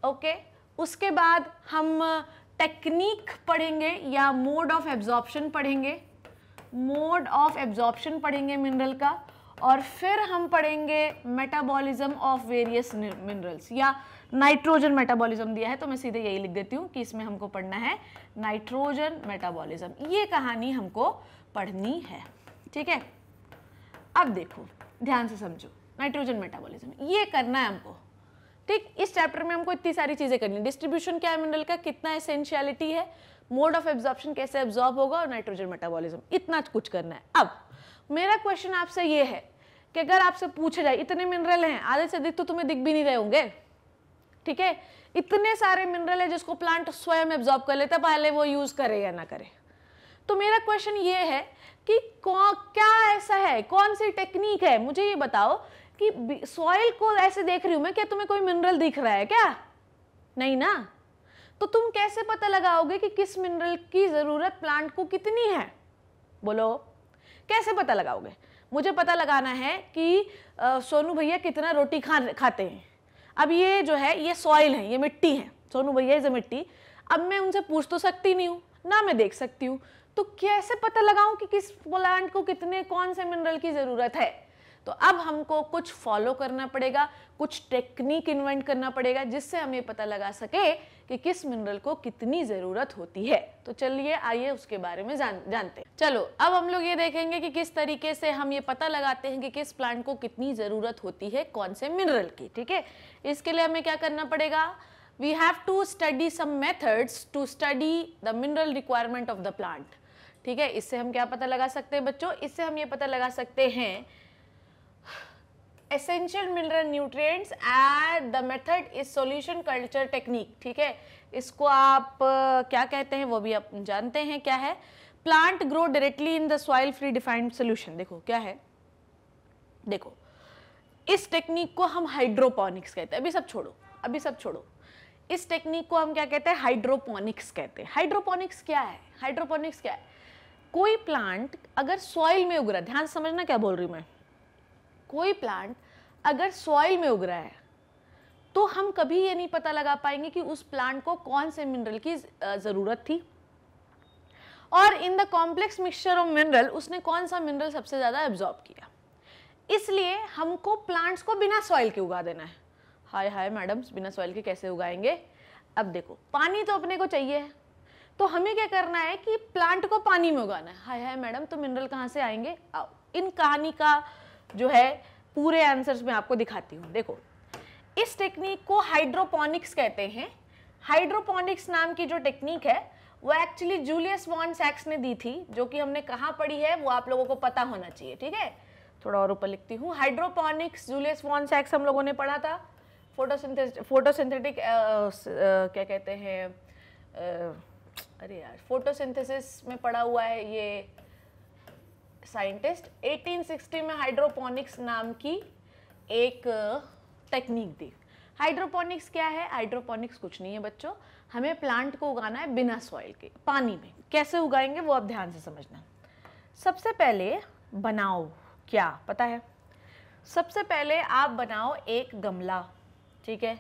ओके। उसके बाद हम टेक्निक पढ़ेंगे या मोड ऑफ एब्जॉर्प्शन पढ़ेंगे, मोड ऑफ एब्जॉर्प्शन पढ़ेंगे मिनरल का, और फिर हम पढ़ेंगे मेटाबॉलिज्म ऑफ वेरियस मिनरल्स, या नाइट्रोजन मेटाबॉलिज्म दिया है तो मैं सीधे यही लिख देती हूँ कि इसमें हमको पढ़ना है नाइट्रोजन मेटाबॉलिज्म। ये कहानी हमको पढ़नी है, ठीक है। अब देखो, ध्यान से समझो, नाइट्रोजन मेटाबॉलिज्म ये करना है हमको, ठीक। इस चैप्टर में हमको इतनी सारी चीजें करनी है। डिस्ट्रीब्यूशन क्या है मिनरल का, कितना एसेंशियलिटी है, मोड ऑफ एब्जॉर्प्शन कैसे एब्जॉर्ब होगा, और नाइट्रोजन मेटाबॉलिज्म, इतना कुछ करना है। अब मेरा क्वेश्चन आपसे ये है कि अगर आपसे पूछा जाए इतने मिनरल हैं, आधे से अधिक तो तुम्हें दिख भी नहीं रहे होंगे, ठीक है। इतने सारे मिनरल है जिसको प्लांट स्वयं एब्जॉर्ब कर लेता, पहले वो यूज करे या ना करे। तो मेरा क्वेश्चन ये है कि क्या ऐसा है, कौन सी टेक्निक है, मुझे ये बताओ कि सॉइल को ऐसे देख रही हूं मैं, क्या तुम्हें कोई मिनरल दिख रहा है क्या, नहीं ना। तो तुम कैसे पता लगाओगे कि किस मिनरल की जरूरत प्लांट को कितनी है, बोलो कैसे पता लगाओगे। मुझे पता लगाना है कि सोनू भैया कितना रोटी खाते हैं। अब ये जो है ये सॉइल है, ये मिट्टी है, सोनू भैया इज मिट्टी। अब मैं उनसे पूछ तो सकती नहीं हूँ ना, मैं देख सकती हूँ, तो कैसे पता लगाऊं कि किस प्लांट को कितने कौन से मिनरल की जरूरत है। तो अब हमको कुछ फॉलो करना पड़ेगा, कुछ टेक्निक इन्वेंट करना पड़ेगा जिससे हमें पता लगा सके कि किस मिनरल को कितनी जरूरत होती है। तो चलिए आइए उसके बारे में जानते हैं। चलो, अब हम लोग ये देखेंगे कि किस तरीके से हम ये पता लगाते हैं कि किस प्लांट को कितनी जरूरत होती है कौन से मिनरल की, ठीक है। इसके लिए हमें क्या करना पड़ेगा, we have to study some methods to study the mineral requirement of the plant, ठीक है। इससे हम क्या पता लगा सकते हैं बच्चों, इससे हम ये पता लगा सकते हैं essential mineral nutrients and the method is solution culture technique, ठीक है। इसको आप क्या कहते हैं वो भी आप जानते हैं क्या है। Plant grow directly in the soil free defined solution, देखो क्या है, देखो इस टेक्निक को हम हाइड्रोपोनिक्स कहते हैं। अभी सब छोड़ो, अभी सब छोड़ो, इस टेक्निक को हम क्या कहते हैं, हाइड्रोपोनिक्स कहते हैं। हाइड्रोपोनिक्स क्या है, हाइड्रोपोनिक्स क्या है, कोई प्लांट अगर सॉइल में उग रहा है, ध्यान से समझना क्या बोल रही हूं मैं, कोई प्लांट अगर सॉइल में उग रहा है तो हम कभी ये नहीं पता लगा पाएंगे कि उस प्लांट को कौन से मिनरल की जरूरत थी, और in the complex mixture of mineral उसने कौन सा मिनरल सबसे ज्यादा एब्जॉर्ब किया। इसलिए हमको प्लांट्स को बिना सॉइल के उगा देना है। हाय हाय मैडम, बिना सॉइल के कैसे उगाएंगे। अब देखो, पानी तो अपने को चाहिए है, तो हमें क्या करना है कि प्लांट को पानी में उगाना है। हाय हाय मैडम, तो मिनरल कहाँ से आएंगे? आओ इन कहानी का जो है पूरे आंसर्स में आपको दिखाती हूँ। देखो, इस टेक्निक को हाइड्रोपोनिक्स कहते हैं। हाइड्रोपोनिक्स नाम की जो टेक्निक है वो एक्चुअली जूलियस वॉन सैक्स ने दी थी, जो कि हमने कहाँ पढ़ी है वो आप लोगों को पता होना चाहिए, ठीक है। थोड़ा और ऊपर लिखती हूँ, हाइड्रोपोनिक्स जूलियस वॉन सैक्स हम लोगों ने पढ़ा था। फोटोसिंथेटिक क्या कहते हैं, अरे यार, फोटोसिंथेसिस में पढ़ा हुआ है ये साइंटिस्ट। 1860 में हाइड्रोपोनिक्स नाम की एक टेक्निक दी। हाइड्रोपोनिक्स क्या है? हाइड्रोपोनिक्स कुछ नहीं है बच्चों, हमें प्लांट को उगाना है बिना सॉइल के, पानी में। कैसे उगाएंगे वो आप ध्यान से समझना। सबसे पहले बनाओ, क्या पता है? सबसे पहले आप बनाओ एक गमला, ठीक है,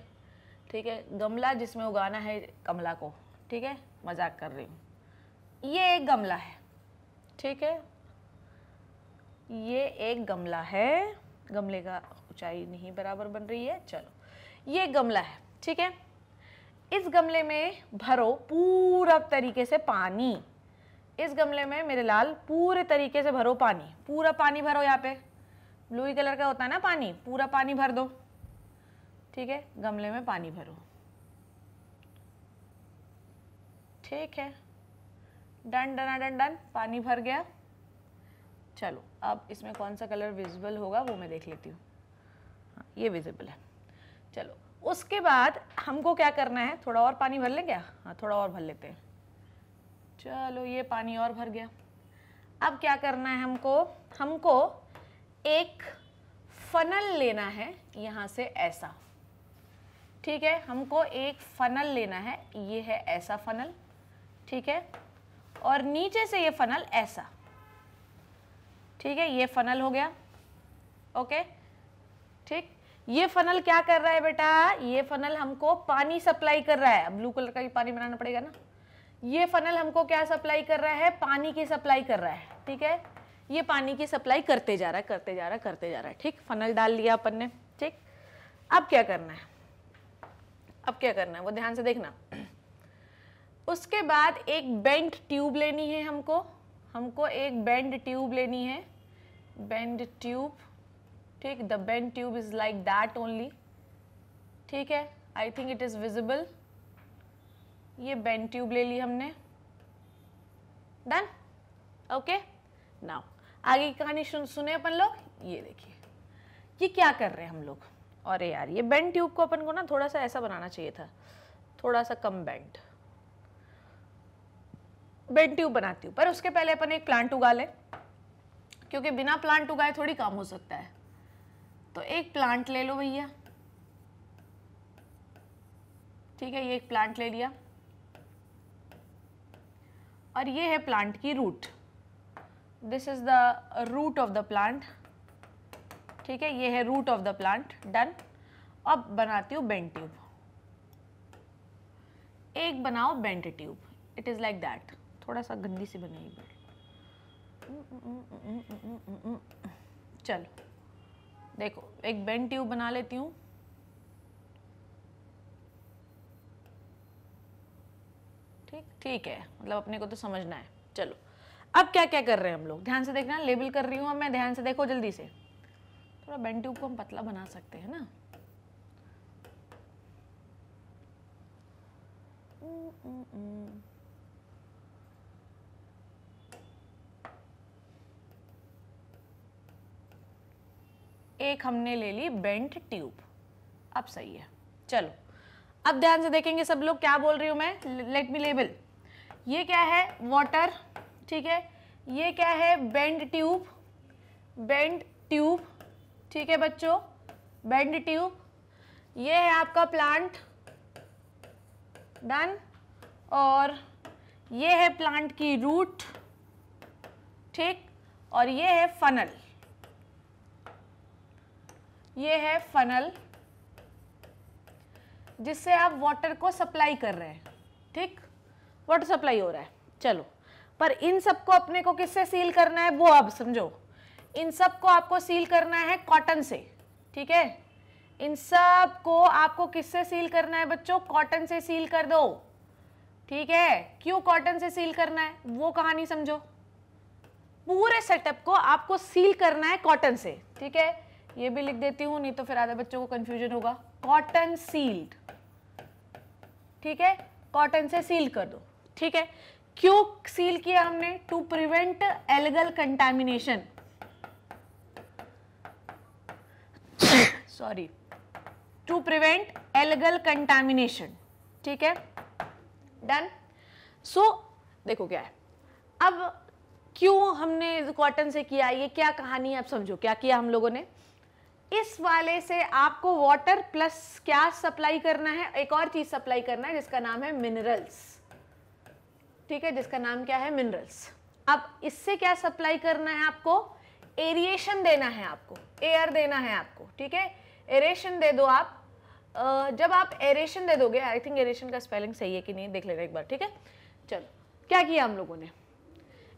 ठीक है, गमला जिसमें उगाना है कमला को, ठीक है, मजाक कर रही हूँ। ये एक गमला है, ठीक है, ये एक गमला है, गमले का ऊंचाई नहीं बराबर बन रही है, चलो ये गमला है, ठीक है। इस गमले में भरो पूरा तरीके से पानी। इस गमले में मेरे लाल पूरे तरीके से भरो पानी, पूरा पानी भरो। यहाँ पे ब्लू कलर का होता है ना पानी, पूरा पानी भर दो, ठीक है, गमले में पानी भरो, ठीक है, डन डन डन डन, पानी भर गया। चलो अब इसमें कौन सा कलर विजिबल होगा वो मैं देख लेती हूँ। हाँ, ये विजिबल है। चलो उसके बाद हमको क्या करना है, थोड़ा और पानी भर लें क्या? हाँ, थोड़ा और भर लेते हैं। चलो ये पानी और भर गया। अब क्या करना है हमको एक फनल लेना है यहाँ से ऐसा, ठीक है, हमको एक फनल लेना है, ये है ऐसा फनल, ठीक है, और नीचे से ये फनल ऐसा, ठीक है, ये फनल हो गया, ओके, ठीक। ये फनल क्या कर रहा है बेटा? ये फनल हमको पानी सप्लाई कर रहा है। ब्लू कलर का ही पानी बनाना पड़ेगा ना। ये फनल हमको क्या सप्लाई कर रहा है? पानी की सप्लाई कर रहा है, ठीक है, ये पानी की सप्लाई करते जा रहा है, करते जा रहा है, करते जा रहा है, ठीक। फनल डाल लिया अपन ने, ठीक। अब क्या करना है, अब क्या करना है वो ध्यान से देखना। उसके बाद एक बेंड ट्यूब लेनी है हमको एक बेंड ट्यूब लेनी है, बेंड ट्यूब, ठीक। The bend tube is like that only, ठीक है, I think it is visible. ये बेंड ट्यूब ले ली हमने, डन, ओके। नाउ आगे की कहानी सुने अपन लोग। ये देखिए ये क्या कर रहे हैं हम लोग। अरे यार, ये बेंड ट्यूब को अपन को ना थोड़ा सा ऐसा बनाना चाहिए था, थोड़ा सा कम बेंड ट्यूब बनाती हूँ। पर उसके पहले अपन एक प्लांट उगा ले, क्योंकि बिना प्लांट उगाए थोड़ी काम हो सकता है। तो एक प्लांट ले लो भैया, ठीक है, ये एक प्लांट ले लिया, और ये है प्लांट की root. This is the root of the plant, ठीक है, ये है root of the plant, done. अब बनाती हूँ बेंड ट्यूब, एक बनाओ bend tube, it is like that. थोड़ा सा गंदी सी बनेगी, चलो देखो, एक बेंड ट्यूब बना लेती हूँ, ठीक, ठीक है, मतलब अपने को तो समझना है। चलो अब क्या क्या कर रहे हैं हम लोग, ध्यान से देखना, लेबल कर रही हूँ अब मैं, ध्यान से देखो जल्दी से। थोड़ा बेंड ट्यूब को हम पतला बना सकते हैं ना। एक हमने ले ली बेंट ट्यूब, अब सही है। चलो अब ध्यान से देखेंगे सब लोग, क्या बोल रही हूं मैं, लेट मी लेबल। ये क्या है? वाटर, ठीक है, ये क्या है? बेंड ट्यूब, बेंड ट्यूब, ठीक है बच्चों, बेंड ट्यूब। ये है आपका प्लांट, डन। और ये है प्लांट की रूट, ठीक, और ये है फनल, ये है फनल जिससे आप वाटर को सप्लाई कर रहे हैं, ठीक, वाटर सप्लाई हो रहा है। चलो, पर इन सबको अपने को किससे सील करना है वो अब समझो। इन सब को आपको सील करना है कॉटन से, ठीक है, इन सब को आपको किससे सील करना है बच्चों? कॉटन से सील कर दो, ठीक है, क्यों कॉटन से सील करना है वो कहानी समझो। पूरे सेटअप को आपको सील करना है कॉटन से, ठीक है। ये भी लिख देती हूं, नहीं तो फिर आधे बच्चों को कंफ्यूजन होगा। कॉटन सील्ड, ठीक है, कॉटन से सील कर दो, ठीक है। क्यों सील किया हमने? To prevent algal contamination, sorry, to prevent algal contamination, ठीक है, डन। सो देखो क्या है, अब क्यों हमने कॉटन से किया, ये क्या कहानी है, आप समझो क्या किया हम लोगों ने। इस वाले से आपको वाटर प्लस क्या सप्लाई करना है, एक और चीज सप्लाई करना है जिसका नाम है मिनरल्स, ठीक है, जिसका नाम क्या है? मिनरल्स। अब इससे क्या सप्लाई करना है आपको? एरिएशन देना है आपको, एयर देना है आपको, ठीक है। एरेशन दे दो आप। जब आप एरेशन दे दोगे, आई थिंक एरेशन का स्पेलिंग सही है कि नहीं देख लेना एक बार, ठीक है। चलो क्या किया हम लोगों ने,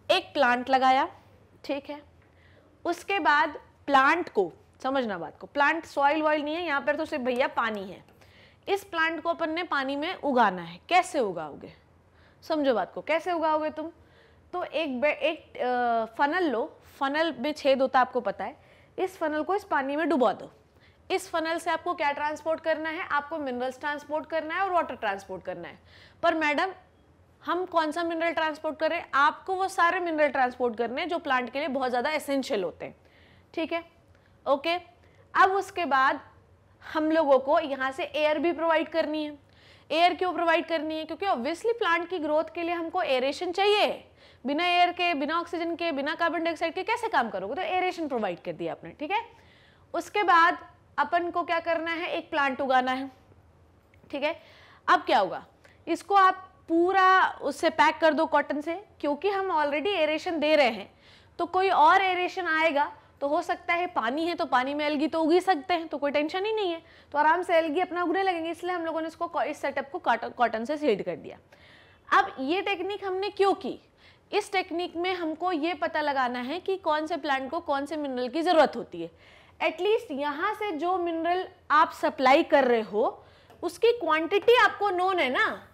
एक प्लांट लगाया, ठीक है। उसके बाद प्लांट को, समझना बात को, प्लांट सॉइल वॉइल नहीं है यहाँ पर, तो सिर्फ भैया पानी है। इस प्लांट को अपन ने पानी में उगाना है। कैसे उगाओगे, समझो बात को, कैसे उगाओगे तुम? तो एक फनल लो, फनल में छेद होता है आपको पता है। इस फनल को इस पानी में डुबा दो। इस फनल से आपको क्या ट्रांसपोर्ट करना है? आपको मिनरल्स ट्रांसपोर्ट करना है और वाटर ट्रांसपोर्ट करना है। पर मैडम हम कौन सा मिनरल ट्रांसपोर्ट करें? आपको वो सारे मिनरल ट्रांसपोर्ट करने हैं जो प्लांट के लिए बहुत ज़्यादा एसेंशियल होते हैं, ठीक है, ओके। अब उसके बाद हम लोगों को यहाँ से एयर भी प्रोवाइड करनी है। एयर क्यों प्रोवाइड करनी है? क्योंकि ऑब्वियसली प्लांट की ग्रोथ के लिए हमको एरेशन चाहिए। बिना एयर के, बिना ऑक्सीजन के, बिना कार्बन डाइऑक्साइड के कैसे काम करोगे? तो एरेशन प्रोवाइड कर दिया आपने, ठीक है। उसके बाद अपन को क्या करना है? एक प्लांट उगाना है, ठीक है। अब क्या होगा, इसको आप पूरा उससे पैक कर दो कॉटन से, क्योंकि हम ऑलरेडी एरेशन दे रहे हैं। तो कोई और एरेशन आएगा तो हो सकता है, पानी है तो पानी में एल्गी तो उग ही सकते हैं, तो कोई टेंशन ही नहीं है, तो आराम से एल्गी अपना उगने लगेंगे। इसलिए हम लोगों ने इसको, इस सेटअप को कॉटन से सील्ड कर दिया। अब ये टेक्निक हमने क्यों की? इस टेक्निक में हमको ये पता लगाना है कि कौन से प्लांट को कौन से मिनरल की जरूरत होती है। एटलीस्ट यहाँ से जो मिनरल आप सप्लाई कर रहे हो उसकी क्वांटिटी आपको नोन है ना।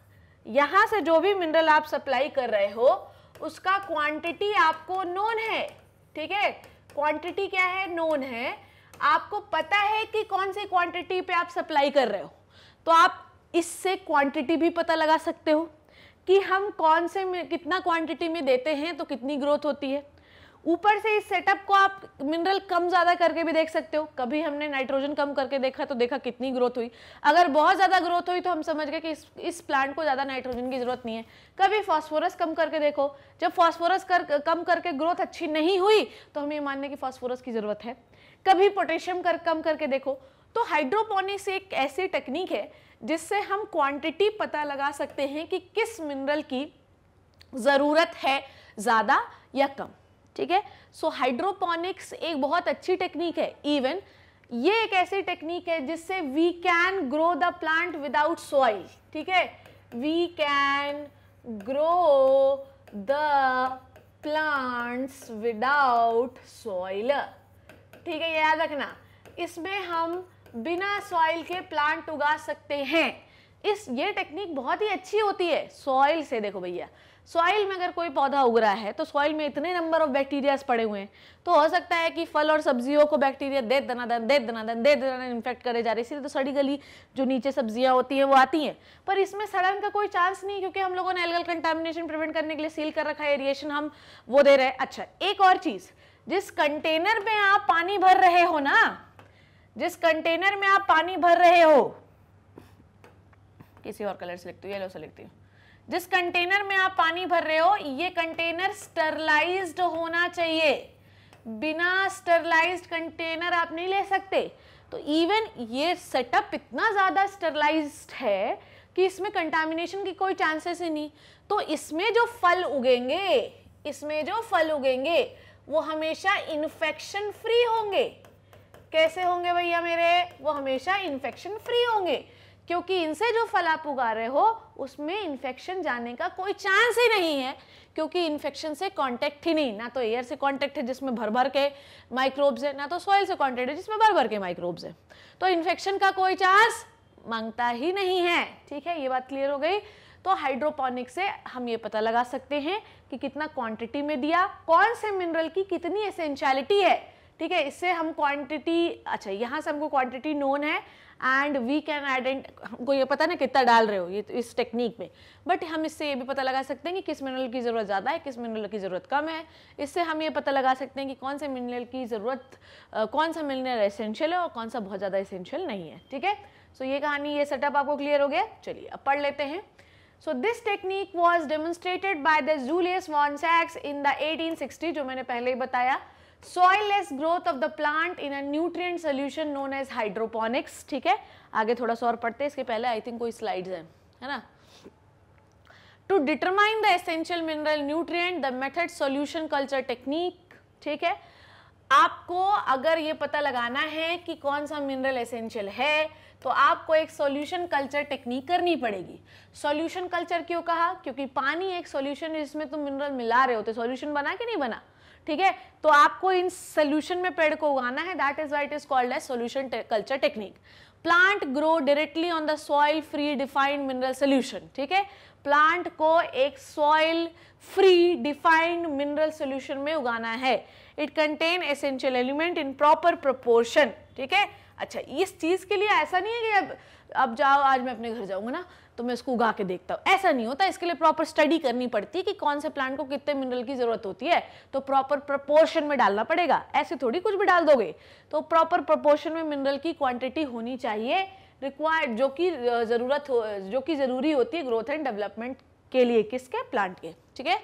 यहाँ से जो भी मिनरल आप सप्लाई कर रहे हो उसका क्वांटिटी आपको नोन है, ठीक है। क्वांटिटी क्या है? नोन है। आपको पता है कि कौन सी क्वांटिटी पे आप सप्लाई कर रहे हो, तो आप इससे क्वांटिटी भी पता लगा सकते हो कि हम कौन से में कितना क्वांटिटी में देते हैं तो कितनी ग्रोथ होती है। ऊपर से इस सेटअप को आप मिनरल कम ज़्यादा करके भी देख सकते हो। कभी हमने नाइट्रोजन कम करके देखा तो देखा कितनी ग्रोथ हुई। अगर बहुत ज़्यादा ग्रोथ हुई तो हम समझ गए कि इस प्लांट को ज़्यादा नाइट्रोजन की ज़रूरत नहीं है। कभी फॉस्फोरस कम करके देखो, जब फॉस्फोरस कम करके ग्रोथ अच्छी नहीं हुई तो हमें मानने की फॉस्फोरस की ज़रूरत है। कभी पोटेशियम कम करके देखो। तो हाइड्रोपोनिक्स एक ऐसी टेक्निक है जिससे हम क्वांटिटी पता लगा सकते हैं कि किस मिनरल की ज़रूरत है ज़्यादा या कम, ठीक है। सो हाइड्रोपोनिक्स एक बहुत अच्छी टेक्निक है। इवन ये एक ऐसी टेक्निक है जिससे we can grow the plant without soil, ठीक है। We can grow the plants without soil, ठीक है, ये याद रखना। इसमें हम बिना सॉइल के प्लांट उगा सकते हैं। ये टेक्निक बहुत ही अच्छी होती है। सॉइल से देखो भैया, सॉइल में अगर कोई पौधा उग रहा है तो सॉइल में इतने नंबर ऑफ बैक्टीरियाज पड़े हुए हैं, तो हो सकता है कि फल और सब्जियों को बैक्टीरिया दे दनादन इन्फेक्ट करे जा रहे, इसीलिए तो सड़ी गली जो नीचे सब्जियां होती हैं वो आती हैं। पर इसमें सड़न का कोई चांस नहीं, क्योंकि हम लोगों ने एल्गल कंटामिनेशन प्रिवेंट करने के लिए सील कर रखा है, एरिएशन हम वो दे रहे हैं। अच्छा, एक और चीज, जिस कंटेनर में आप पानी भर रहे हो ना, जिस कंटेनर में आप पानी भर रहे हो, किसी और कलर से लिखती हूँ, येलो से लिखती हूँ, जिस कंटेनर में आप पानी भर रहे हो ये कंटेनर स्टरलाइज्ड होना चाहिए। बिना स्टरलाइज्ड कंटेनर आप नहीं ले सकते। तो इवन ये सेटअप इतना ज्यादा स्टरलाइज्ड है कि इसमें कंटामिनेशन की कोई चांसेस ही नहीं। तो इसमें जो फल उगेंगे वो हमेशा इन्फेक्शन फ्री होंगे। कैसे होंगे भैया मेरे? वो हमेशा इन्फेक्शन फ्री होंगे, क्योंकि इनसे जो फल आप उगा रहे हो उसमें इन्फेक्शन जाने का कोई चांस ही नहीं है, क्योंकि इन्फेक्शन से कांटेक्ट ही नहीं। ना तो एयर से कांटेक्ट है जिसमें भर भर के माइक्रोब्स है, ना तो सॉइल से कांटेक्ट है जिसमें भर भर के माइक्रोब्स है। तो इन्फेक्शन का कोई चांस मांगता ही नहीं है, ठीक है, ये बात क्लियर हो गई। तो हाइड्रोपोनिक से हम ये पता लगा सकते हैं कि कितना क्वांटिटी में दिया, कौन से मिनरल की कितनी एसेंशियलिटी है, ठीक है। इससे हम क्वांटिटी, अच्छा यहाँ से हमको क्वांटिटी नोन है एंड वी कैन हमको ये पता ना कितना डाल रहे हो ये इस टेक्निक में, बट हम इससे ये भी पता लगा सकते हैं कि किस मिनरल की ज़रूरत ज़्यादा है, किस मिनरल की ज़रूरत कम है। इससे हम ये पता लगा सकते हैं कि कौन से मिनरल की ज़रूरत, कौन सा मिनरल एसेंशियल है और कौन सा बहुत ज़्यादा एसेंशियल नहीं है, ठीक है। सो ये कहानी, ये सेटअप आपको क्लियर हो गया। चलिए अब पढ़ लेते हैं। So this technique was demonstrated by the Julius von Sachs in the 1860, जो मैंने पहले ही बताया, soilless growth of the plant in a nutrient solution known as hydroponics, ठीक है। आगे थोड़ा सा और पढ़ते हैं, इसके पहले आई थिंक कोई स्लाइड्स हैं, है ना। To determine the essential mineral nutrient, the method solution culture technique, ठीक है। आपको अगर ये पता लगाना है कि कौन सा मिनरल एसेंशियल है तो आपको एक सॉल्यूशन कल्चर टेक्निक करनी पड़ेगी। सॉल्यूशन कल्चर क्यों कहा? क्योंकि पानी एक सॉल्यूशन है जिसमें तुम मिनरल मिला रहे हो, तो सॉल्यूशन बना कि नहीं बना, ठीक है। तो आपको इन सॉल्यूशन में पेड़ को उगाना है, that is why it is called as solution culture technique. Plant grow directly on the soil free defined mineral solution, ठीक है। प्लांट को एक soil free defined mineral solution में उगाना है। It contain essential element in proper proportion, ठीक है। अच्छा, इस चीज के लिए ऐसा नहीं है कि अब जाओ, आज मैं अपने घर जाऊंगा ना तो मैं इसको उगा के देखता हूँ, ऐसा नहीं होता। इसके लिए प्रॉपर स्टडी करनी पड़ती है कि कौन से प्लांट को कितने मिनरल की जरूरत होती है, तो प्रॉपर प्रोपोर्शन में डालना पड़ेगा। ऐसे थोड़ी कुछ भी डाल दोगे, तो प्रॉपर प्रोपोर्शन में मिनरल की क्वांटिटी होनी चाहिए रिक्वायर्ड, जो कि जरूरी होती है ग्रोथ एंड डेवलपमेंट के लिए, किसके, प्लांट के, ठीक है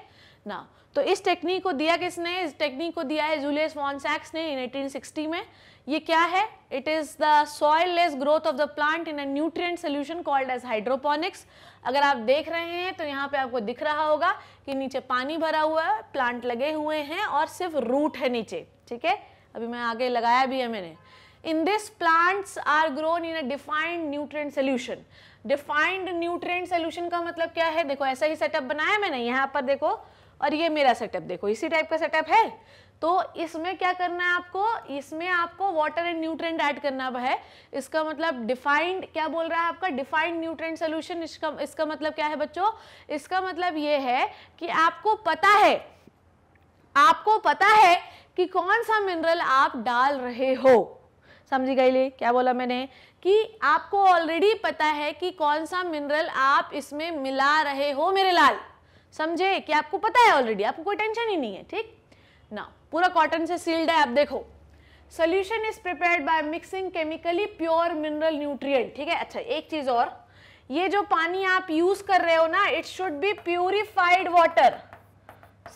ना। तो इस टेक्निक को दिया किसने? इस टेक्निक को दिया है जूलियस वॉन सैक्स ने इन 1860 में। ये क्या है? It is the soilless growth of the plant in a nutrient solution called as hydroponics. अगर आप देख रहे हैं तो यहाँ पे आपको दिख रहा होगा कि नीचे पानी भरा हुआ है, प्लांट लगे हुए हैं और सिर्फ रूट है नीचे, ठीक है। अभी मैं आगे लगाया भी है मैंने। In this plants are grown in a defined nutrient solution. Defined nutrient solution का मतलब क्या है? देखो ऐसा ही सेटअप बनाया मैंने, यहाँ पर देखो, और ये मेरा सेटअप देखो, इसी टाइप का सेटअप है। तो इसमें क्या करना है आपको? इसमें आपको वाटर एंड न्यूट्रिएंट ऐड करना है। इसका मतलब डिफाइंड, क्या बोल रहा है आपका? Defined nutrient solution. इसका मतलब क्या है बच्चों? इसका मतलब ये है कि आपको पता है कि कौन सा मिनरल आप डाल रहे हो। समझी गई ले क्या बोला मैंने? कि आपको ऑलरेडी पता है कि कौन सा मिनरल आप इसमें मिला रहे हो मेरे लाल, समझे? कि आपको पता है ऑलरेडी, आपको कोई टेंशन ही नहीं है, ठीक ना। पूरा कॉटन से सील्ड है। अब देखो, solution is prepared by mixing chemically pure mineral nutrient, ठीक है। अच्छा, एक चीज और, ये जो पानी आप यूज कर रहे हो ना, it should be purified water.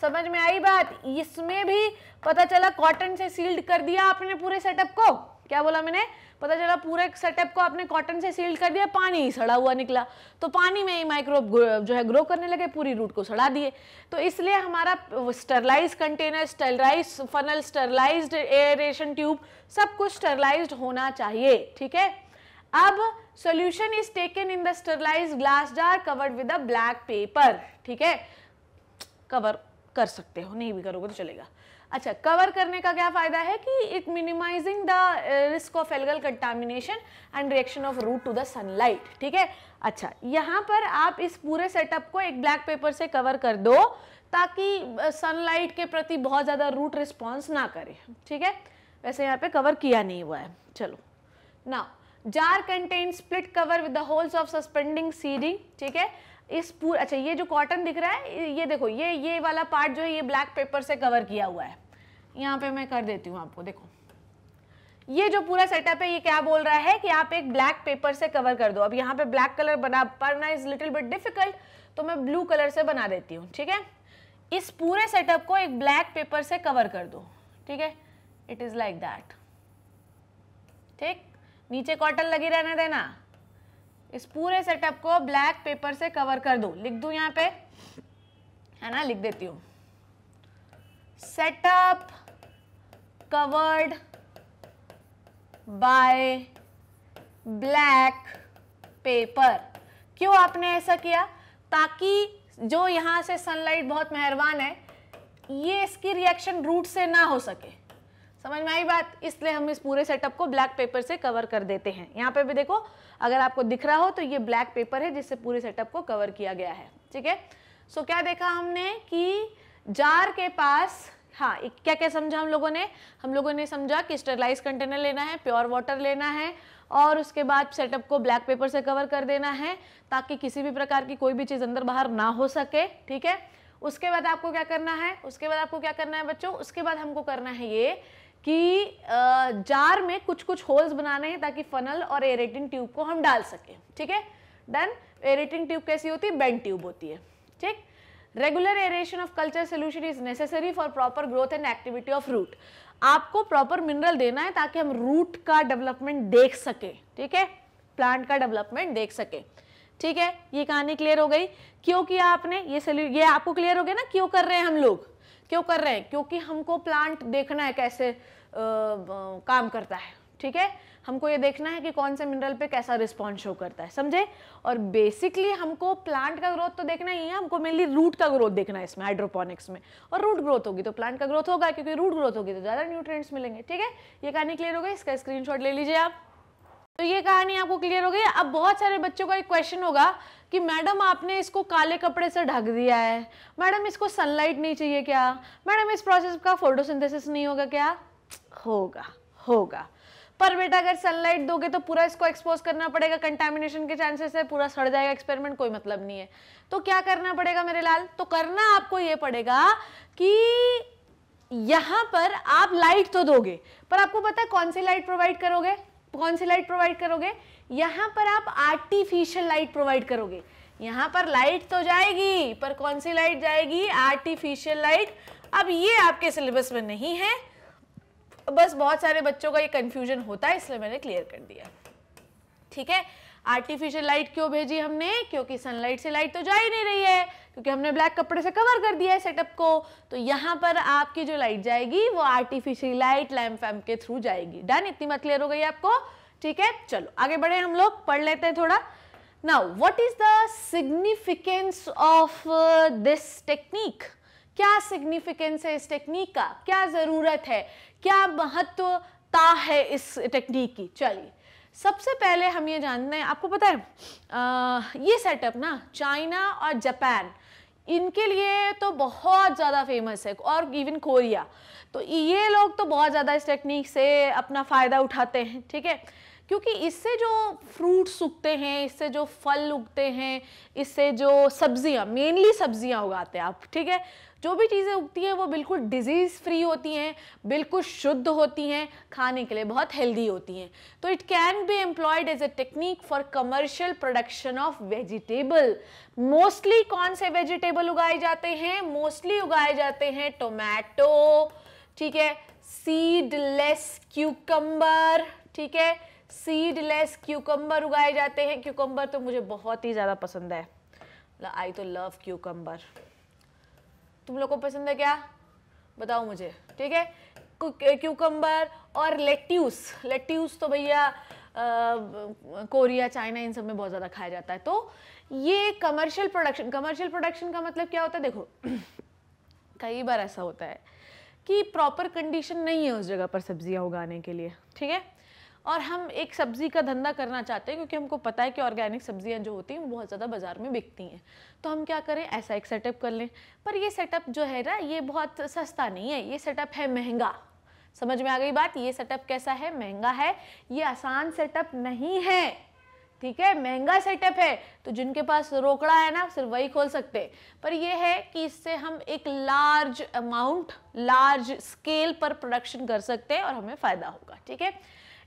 समझ में आई बात? इसमें भी पता चला कॉटन से सील्ड कर दिया आपने पूरे सेटअप को। क्या बोला मैंने? पता चला पूरे सेटअप को आपने कॉटन से सील्ड कर दिया, पानी ही सड़ा हुआ निकला, तो पानी में ही माइक्रोब जो है ग्रो करने लगे, पूरी रूट को सड़ा दिए। तो इसलिए हमारा sterilise container, sterilise funnel, sterilised aeration tube, सब कुछ स्टरलाइज्ड होना चाहिए, ठीक है। अब solution is taken in the sterilised glass jar covered with a black paper, ठीक है। कवर कर सकते हो, नहीं भी करोगे तो चलेगा। अच्छा, कवर करने का क्या फायदा है कि it minimizing the risk of algal contamination and reaction of root to the sunlight, ठीक है। अच्छा, यहाँ पर आप इस पूरे सेटअप को एक ब्लैक पेपर से कवर कर दो ताकि सनलाइट के प्रति बहुत ज़्यादा रूट रिस्पॉन्स ना करे, ठीक है। वैसे यहाँ पे कवर किया नहीं हुआ है। चलो ना, jar contain split cover with the holes of suspending seeding, ठीक है। इस पूरा, अच्छा, ये जो कॉटन दिख रहा है, ये देखो, ये वाला पार्ट जो है ये ब्लैक पेपर से कवर किया हुआ है। यहाँ पे मैं कर देती हूँ आपको, देखो ये जो पूरा सेटअप है ये क्या बोल रहा है कि आप एक ब्लैक पेपर से कवर कर दो। अब यहाँ पे ब्लैक कलर बनना इज लिटिल बिट डिफिकल्ट, तो मैं ब्लू कलर से बना देती हूँ, ठीक है। इस पूरे सेटअप को एक ब्लैक पेपर से कवर कर दो, ठीक है। इट इज लाइक दैट, ठीक। नीचे कॉटन लगी रहने देना। इस पूरे सेटअप को ब्लैक पेपर से कवर कर दो। लिख दूं यहाँ पे, है ना, लिख देती हूँ, setup covered by black pepper. क्यों आपने ऐसा किया? ताकि जो यहाँ से सनलाइट बहुत मेहरबान है, ये इसकी रिएक्शन रूट से ना हो सके। समझ में आई बात? इसलिए हम इस पूरे सेटअप को ब्लैक पेपर से कवर कर देते हैं। यहाँ पे भी देखो, अगर आपको दिख रहा हो तो ये ब्लैक पेपर है जिससे पूरे सेटअप को कवर किया गया है, ठीक है। सो क्या देखा हमने कि जार के पास, हाँ क्या क्या समझा हम लोगों ने समझा कि स्टेरलाइज कंटेनर लेना है, प्योर वाटर लेना है, और उसके बाद सेटअप को ब्लैक पेपर से कवर कर देना है ताकि किसी भी प्रकार की कोई भी चीज़ अंदर बाहर ना हो सके, ठीक है। उसके बाद आपको क्या करना है बच्चों? उसके बाद हमको करना है ये कि जार में कुछ कुछ होल्स बनाने हैं ताकि फनल और एरेटिंग ट्यूब को हम डाल सके, ठीक है। डन। एरेटिंग ट्यूब कैसी होती है? बेंड ट्यूब होती है, ठीक। Regular aeration of culture solution is necessary for proper growth and activity of root. आपको प्रॉपर मिनरल देना है ताकि हम रूट का डेवलपमेंट देख सके, ठीक है, प्लांट का डेवलपमेंट देख सके, ठीक है। ये कहानी क्लियर हो गई? क्यों किया आपने ये आपको क्लियर हो गया ना क्यों कर रहे हैं हम लोग? क्यों कर रहे हैं? क्योंकि हमको प्लांट देखना है कैसे काम करता है, ठीक है। हमको ये देखना है कि कौन से मिनरल पे कैसा रिस्पॉन्स शो करता है, समझे। और बेसिकली हमको प्लांट का ग्रोथ तो देखना ही है, हमको मेनली रूट का ग्रोथ देखना है इसमें, हाइड्रोपोनिक्स में। और रूट ग्रोथ होगी तो प्लांट का ग्रोथ होगा, क्योंकि रूट ग्रोथ होगी तो ज़्यादा न्यूट्रिएंट्स मिलेंगे, ठीक है। ये कहानी क्लियर हो गई? इसका स्क्रीनशॉट ले लीजिए आप। तो ये कहानी आपको क्लियर हो गई। अब बहुत सारे बच्चों का एक क्वेश्चन होगा कि मैडम आपने इसको काले कपड़े से ढक दिया है, मैडम इसको सनलाइट नहीं चाहिए क्या, मैडम इस प्रोसेस का फोटोसिंथेसिस नहीं होगा क्या? होगा पर बेटा अगर सनलाइट दोगे तो पूरा इसको एक्सपोज करना पड़ेगा, कंटामिनेशन के चांसेस है, पूरा सड़ जाएगा एक्सपेरिमेंट, कोई मतलब नहीं है। तो क्या करना पड़ेगा मेरे लाल? तो करना आपको ये पड़ेगा कि यहां पर आप लाइट तो दोगे, पर आपको पता है कौन सी लाइट प्रोवाइड करोगे? यहां पर आप आर्टिफिशियल लाइट प्रोवाइड करोगे। यहां पर लाइट तो जाएगी, पर कौन सी लाइट जाएगी? Artificial light. अब ये आपके सिलेबस में नहीं है, बस बहुत सारे बच्चों का ये कंफ्यूजन होता है, इसलिए मैंने क्लियर कर दिया, ठीक है। आर्टिफिशियल लाइट क्यों भेजी हमने? क्योंकि सनलाइट से लाइट तो जा ही नहीं रही है, क्योंकि हमने ब्लैक कपड़े से कवर कर दिया है सेटअप को। तो यहाँ पर आपकी जो लाइट जाएगी वो आर्टिफिशियल लाइट लैम्प फैम के थ्रू जाएगी। डन। इतनी बात क्लियर हो गई आपको, ठीक है। चलो आगे बढ़े, हम लोग पढ़ लेते हैं थोड़ा। Now what is the significance of this technique? क्या सिग्निफिकेंस है इस टेक्निक का, क्या जरूरत है, क्या महत्वता है इस टेक्निक की? चलिए सबसे पहले हम ये जानते हैं, आपको पता है ये सेटअप ना चाइना और जापान इनके लिए तो बहुत ज़्यादा फेमस है, और इवन कोरिया, तो ये लोग तो बहुत ज़्यादा इस टेक्निक से अपना फ़ायदा उठाते हैं, ठीक है। क्योंकि इससे जो फ्रूट्स उगते हैं, इससे जो फल उगते हैं, इससे जो सब्जियां, मेनली सब्जियां उगाते हैं आप, ठीक है, जो भी चीज़ें उगती हैं वो बिल्कुल डिजीज़ फ्री होती हैं, बिल्कुल शुद्ध होती हैं, खाने के लिए बहुत हेल्दी होती हैं। तो it can be employed as a technique for commercial production of vegetable. Mostly कौन से वेजिटेबल उगाए जाते हैं? मोस्टली उगाए जाते हैं टोमेटो, ठीक है, सीडलेस क्यूकम्बर, ठीक है, सीडलेस क्यूकम्बर उगाए जाते हैं। क्यूकम्बर तो मुझे बहुत ही ज़्यादा पसंद है, आई तो लव क्यूकम्बर। तुम लोग को पसंद है क्या? बताओ मुझे, ठीक है। क्यूकम्बर और लेट्यूस तो भैया कोरिया, चाइना, इन सब में बहुत ज़्यादा खाया जाता है। तो ये कमर्शियल प्रोडक्शन का मतलब क्या होता है? देखो कई बार ऐसा होता है कि प्रॉपर कंडीशन नहीं है उस जगह पर सब्जियां उगाने के लिए, ठीक है, और हम एक सब्जी का धंधा करना चाहते हैं क्योंकि हमको पता है कि ऑर्गेनिक सब्जियां जो होती हैं वो बहुत ज़्यादा बाजार में बिकती हैं। तो हम क्या करें, ऐसा एक सेटअप कर लें। पर ये सेटअप जो है ना, ये बहुत सस्ता नहीं है, ये सेटअप है महंगा। समझ में आ गई बात? ये सेटअप कैसा है? महंगा है। ये आसान सेटअप नहीं है, ठीक है, महंगा सेटअप है। तो जिनके पास रोकड़ा है ना, सिर्फ वही खोल सकते हैं। पर ये है कि इससे हम एक लार्ज अमाउंट, लार्ज स्केल पर प्रोडक्शन कर सकते हैं और हमें फ़ायदा होगा, ठीक है।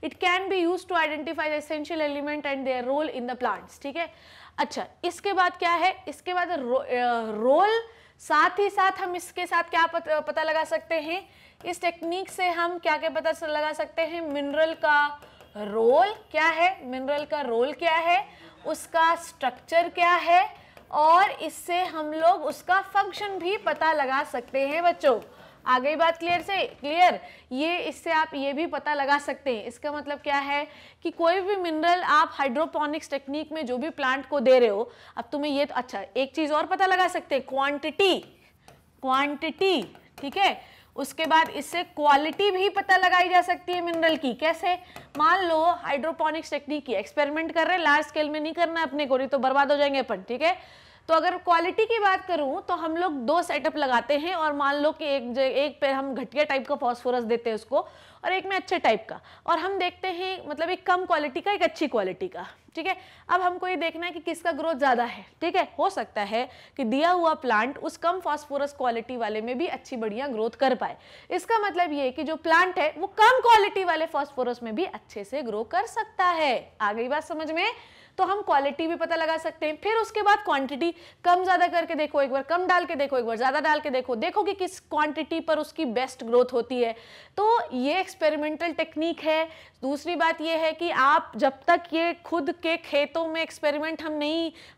It can be used to identify the essential element and their role in the plants, ठीक है। अच्छा, इसके बाद क्या है? इसके बाद रोल, साथ ही साथ हम इसके साथ क्या पता लगा सकते हैं? इस टेक्निक से हम क्या क्या पता लगा सकते हैं? मिनरल का रोल क्या है, मिनरल का रोल क्या है, उसका स्ट्रक्चर क्या है, और इससे हम लोग उसका फंक्शन भी पता लगा सकते हैं बच्चों। आ गई बात क्लियर? ये इससे आप ये भी पता लगा सकते हैं। इसका मतलब क्या है कि कोई भी मिनरल आप हाइड्रोपोनिक्स टेक्निक में जो भी प्लांट को दे रहे हो, अब तुम्हें ये, अच्छा एक चीज और पता लगा सकते हैं, क्वांटिटी, ठीक है, उसके बाद इससे क्वालिटी भी पता लगाई जा सकती है मिनरल की। कैसे? मान लो हाइड्रोपोनिक्स टेक्निक की एक्सपेरिमेंट कर रहे हैं, लार्ज स्केल में नहीं करना है अपने को, नहीं तो बर्बाद हो जाएंगे अपन, ठीक है। तो अगर क्वालिटी की बात करूं तो हम लोग 2 सेटअप लगाते हैं और मान लो कि एक पे हम घटिया टाइप का फास्फोरस देते हैं उसको और एक में अच्छे टाइप का, और हम देखते हैं मतलब एक कम क्वालिटी का एक अच्छी क्वालिटी का, ठीक है। अब हमको ये देखना है कि किसका ग्रोथ ज़्यादा है, ठीक है। हो सकता है कि दिया हुआ प्लांट उस कम फास्फोरस क्वालिटी वाले में भी अच्छी बढ़िया ग्रोथ कर पाए। इसका मतलब ये कि जो प्लांट है वो कम क्वालिटी वाले फास्फोरस में भी अच्छे से ग्रो कर सकता है। आ गई बात समझ में? तो हम क्वालिटी भी पता लगा सकते हैं। फिर उसके बाद क्वांटिटी कम ज़्यादा करके देखो, एक बार कम डाल के देखो, एक बार ज़्यादा डाल के देखो कि किस क्वांटिटी पर उसकी बेस्ट ग्रोथ होती है। तो ये एक्सपेरिमेंटल टेक्निक है। दूसरी बात ये है कि आप जब तक ये खुद के खेतों में एक्सपेरिमेंट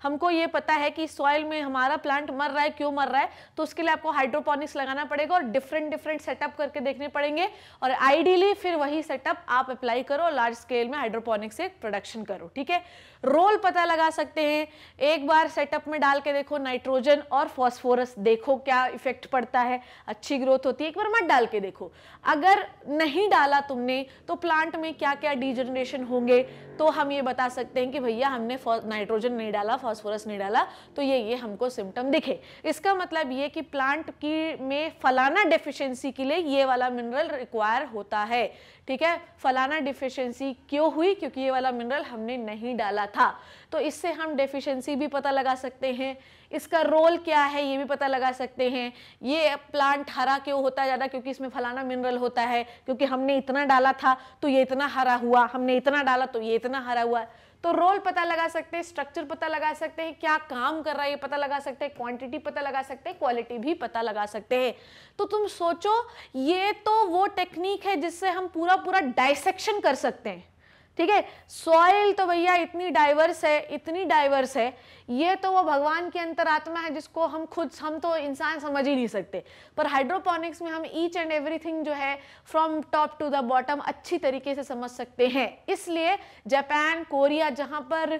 हमको ये पता है कि सॉइल में हमारा प्लांट मर रहा है, क्यों मर रहा है, तो उसके लिए आपको हाइड्रोपोनिक्स लगाना पड़ेगा और डिफरेंट सेटअप करके देखने पड़ेंगे, और आइडियली फिर वही सेटअप आप अप्लाई करो, लार्ज स्केल में हाइड्रोपोनिक्स से प्रोडक्शन करो, ठीक है। रोल पता लगा सकते हैं, एक बार सेटअप में डाल के देखो नाइट्रोजन और फास्फोरस, देखो क्या इफेक्ट पड़ता है, अच्छी ग्रोथ होती है। एक बार मत डाल के देखो, अगर नहीं डाला तुमने तो प्लांट में क्या क्या डीजनरेशन होंगे, तो हम ये बता सकते हैं कि भैया हमने नाइट्रोजन नहीं डाला, फास्फोरस नहीं डाला, तो ये हमको सिम्टम दिखे। इसका मतलब ये कि प्लांट की में फलाना डेफिशिएंसी के लिए ये वाला मिनरल रिक्वायर होता है, ठीक है। फलाना डिफिशियंसी क्यों हुई? क्योंकि ये वाला मिनरल हमने नहीं डाला था। तो इससे हम डेफिशिएंसी भी पता लगा सकते हैं, इसका रोल क्या है ये भी पता लगा सकते हैं। ये प्लांट हरा क्यों होता है ज़्यादा? क्योंकि इसमें फलाना मिनरल होता है, क्योंकि हमने इतना डाला था तो ये इतना हरा हुआ, हमने इतना डाला तो ये इतना हरा हुआ। तो रोल पता लगा सकते हैं, स्ट्रक्चर पता लगा सकते हैं, क्या काम कर रहा है ये पता लगा सकते हैं, क्वांटिटी पता लगा सकते हैं, क्वालिटी भी पता लगा सकते हैं। तो तुम सोचो, ये तो वो टेक्निक है जिससे हम पूरा डाइसेक्शन कर सकते हैं, ठीक है। सॉइल तो भैया इतनी डाइवर्स है, ये तो वो भगवान की अंतरात्मा है जिसको हम तो इंसान समझ ही नहीं सकते। पर हाइड्रोपोनिक्स में हम ईच एंड एवरीथिंग जो है from top to the bottom अच्छी तरीके से समझ सकते हैं। इसलिए जापान, कोरिया, जहाँ पर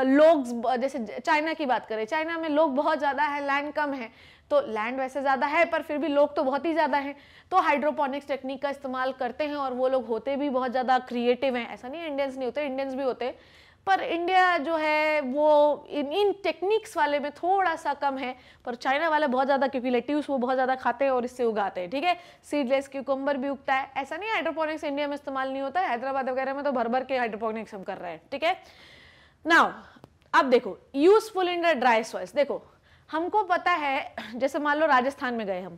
लोग, जैसे चाइना की बात करें, चाइना में लोग बहुत ज़्यादा है, लैंड कम है, तो लैंड वैसे ज़्यादा है पर फिर भी लोग तो बहुत ही ज़्यादा हैं, तो हाइड्रोपोनिक्स टेक्निक का इस्तेमाल करते हैं और वो लोग होते भी बहुत ज़्यादा क्रिएटिव हैं। ऐसा नहीं इंडियंस नहीं होते, इंडियंस भी होते, पर इंडिया जो है वो इन टेक्निक्स वाले में थोड़ा सा कम है। पर चाइना वाले बहुत ज़्यादा, क्योंकि लेट्यूस वो बहुत ज़्यादा खाते हैं और इससे उगाते हैं, ठीक है। सीडलेस क्यूकम्बर भी उगता है। ऐसा नहीं हाइड्रोपोनिक्स इंडिया में इस्तेमाल नहीं होता है, हैदराबाद वगैरह में तो भर के हाइड्रोपोनिक्स हम कर रहे हैं, ठीक है। नाउ अब देखो, useful in the dry soils. देखो हमको पता है, जैसे मान लो राजस्थान में गए हम,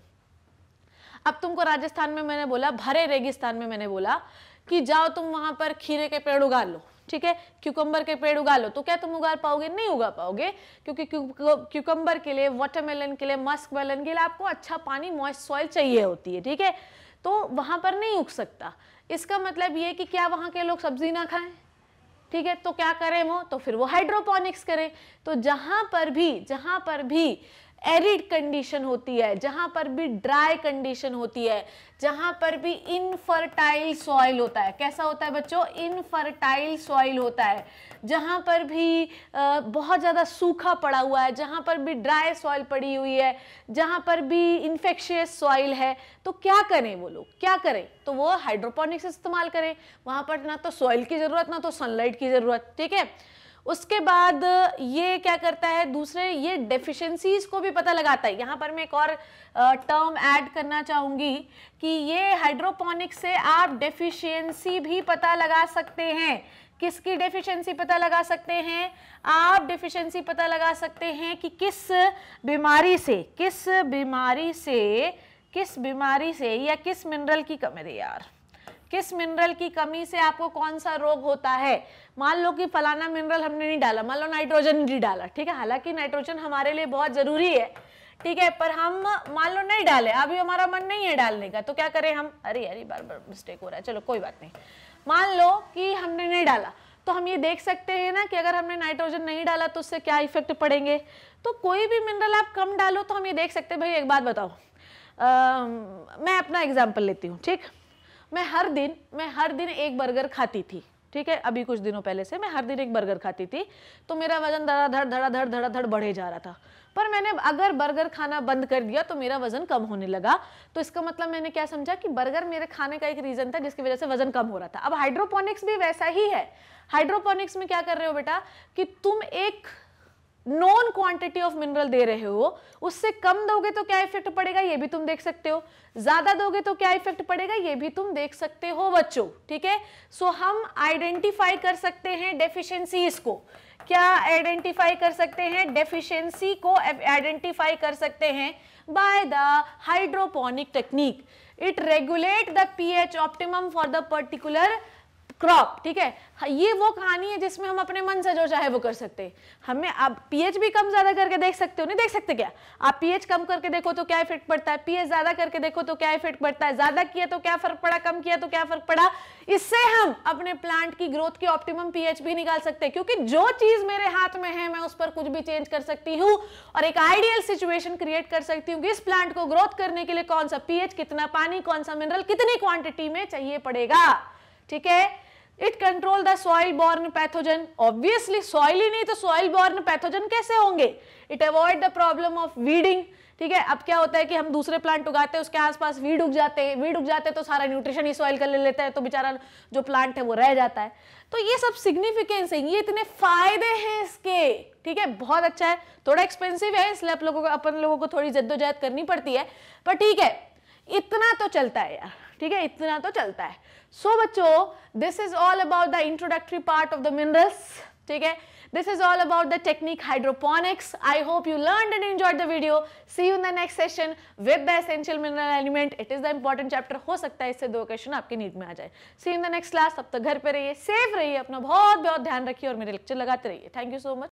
अब तुमको राजस्थान में मैंने बोला, भरे रेगिस्तान में मैंने बोला कि जाओ तुम वहां पर खीरे के पेड़ उगा लो, ठीक है, क्यूकम्बर के पेड़ उगा लो, तो क्या तुम उगा पाओगे? नहीं उगा पाओगे, क्योंकि क्यूकम्बर के लिए, वाटरमेलन के लिए, मस्कमेलन के लिए आपको अच्छा पानी, मॉइस्ट सॉइल चाहिए होती है, ठीक है। तो वहां पर नहीं उग सकता। इसका मतलब ये कि क्या वहां के लोग सब्जी ना खाएं? ठीक है, तो क्या करें वो? तो फिर वो हाइड्रोपोनिक्स करें। तो जहां पर भी एरिड कंडीशन होती है, जहां पर भी ड्राई कंडीशन होती है, जहां पर भी इनफर्टाइल सॉइल होता है, कैसा होता है बच्चों? इनफर्टाइल सॉइल होता है, जहां पर भी बहुत ज़्यादा सूखा पड़ा हुआ है, जहां पर भी ड्राई सॉइल पड़ी हुई है, जहां पर भी इन्फेक्शियस सॉइल है, तो क्या करें वो लोग? क्या करें? तो वो हाइड्रोपोनिक्स इस्तेमाल करें। वहां पर ना तो सॉइल की ज़रूरत, ना तो सनलाइट की ज़रूरत, ठीक है। उसके बाद ये क्या करता है, दूसरे ये डेफिशिएंसीज को भी पता लगाता है। यहाँ पर मैं एक और टर्म ऐड करना चाहूँगी कि ये हाइड्रोपोनिक्स से आप डेफिशिएंसी भी पता लगा सकते हैं। किसकी डेफिशिएंसी पता लगा सकते हैं? आप डेफिशिएंसी पता लगा सकते हैं कि किस बीमारी से या किस मिनरल की कमी है यार, किस मिनरल की कमी से आपको कौन सा रोग होता है। मान लो कि फलाना मिनरल हमने नहीं डाला, मान लो नाइट्रोजन नहीं डाला, ठीक है, हालांकि नाइट्रोजन हमारे लिए बहुत जरूरी है, ठीक है, पर हम मान लो नहीं डाले, अभी हमारा मन नहीं है डालने का, तो क्या करें हम? अरे बार मिस्टेक हो रहा है, चलो कोई बात नहीं। मान लो कि हमने नहीं डाला, तो हम ये देख सकते हैं ना कि अगर हमने नाइट्रोजन नहीं डाला तो उससे क्या इफेक्ट पड़ेंगे। तो कोई भी मिनरल आप कम डालो तो हम ये देख सकते हैं। भाई एक बात बताओ, मैं अपना एग्जाम्पल लेती हूँ, ठीक। मैं हर दिन एक बर्गर खाती थी, ठीक है, अभी कुछ दिनों पहले से मैं हर दिन एक बर्गर खाती थी, तो मेरा वजन धड़ाधड़ बढ़े जा रहा था। पर मैंने अगर बर्गर खाना बंद कर दिया तो मेरा वजन कम होने लगा। तो इसका मतलब मैंने क्या समझा कि बर्गर मेरे खाने का एक रीजन था जिसकी वजह से वजन कम हो रहा था। अब हाइड्रोपोनिक्स भी वैसा ही है। हाइड्रोपोनिक्स में क्या कर रहे हो बेटा कि तुम एक नॉन क्वांटिटी ऑफ मिनरल दे रहे हो, उससे कम दोगे तो क्या इफेक्ट पड़ेगा ये भी तुम देख सकते हो, ज्यादा दोगे तो क्या इफेक्ट पड़ेगा ये भी तुम देख सकते हो बच्चों। ठीक है, सो हम आइडेंटिफाई कर सकते हैं डेफिशिएंसीज को। क्या आइडेंटिफाई कर सकते हैं? डेफिशिएंसी को आइडेंटिफाई कर सकते हैं by the hydroponic technique. It regulate the pH optimum for the particular crop. ठीक है, ये वो कहानी है जिसमें हम अपने मन से जो चाहे वो कर सकते हैं। हमें आप पीएच भी कम ज्यादा करके देख सकते हो, नहीं देख सकते क्या? आप पीएच कम करके देखो तो क्या इफेक्ट पड़ता है, पीएच ज्यादा करके देखो तो क्या इफेक्ट पड़ता है, ज्यादा किया तो क्या फर्क पड़ा, कम किया तो क्या फर्क पड़ा। इससे हम अपने प्लांट की ग्रोथ की ऑप्टिमम पीएच भी निकाल सकते हैं, क्योंकि जो चीज मेरे हाथ में है मैं उस पर कुछ भी चेंज कर सकती हूँ और एक आइडियल सिचुएशन क्रिएट कर सकती हूँ कि इस प्लांट को ग्रोथ करने के लिए कौन सा पीएच, कितना पानी, कौन सा मिनरल, कितनी क्वांटिटी में चाहिए पड़ेगा। ठीक है, it control the soil borne pathogen. Obviously soil ही नहीं तो सॉइल बॉर्न पैथोजन कैसे होंगे? It avoid the problem of weeding. ठीक है, अब क्या होता है कि हम दूसरे प्लांट उगाते हैं, उसके आसपास वीड उग जाते हैं, वीड उग जाते हैं तो सारा न्यूट्रिशन ही सॉइल का ले लेता है, तो बेचारा जो प्लांट है वो रह जाता है। तो ये सब सिग्निफिकेंस है, ये इतने फायदे हैं इसके। ठीक है, बहुत अच्छा है, थोड़ा एक्सपेंसिव है इसलिए आप लोगों को, अपन लोगों को थोड़ी जद्दोजहद करनी पड़ती है, पर ठीक है, इतना तो चलता है यार। ठीक है, इतना तो चलता है। सो बच्चों, this is all about the introductory part of the minerals. ठीक है, this is all about the technique hydroponics. I hope you learned and enjoyed the video. See you in the next session with the essential mineral element. It is the important chapter. हो सकता है इससे 2 क्वेश्चन आपके नीड में आ जाए। See you in the next class. तब तक घर पे रहिए, सेफ रहिए, अपना बहुत बहुत ध्यान रखिए और मेरे लेक्चर लगाते रहिए। Thank you so much.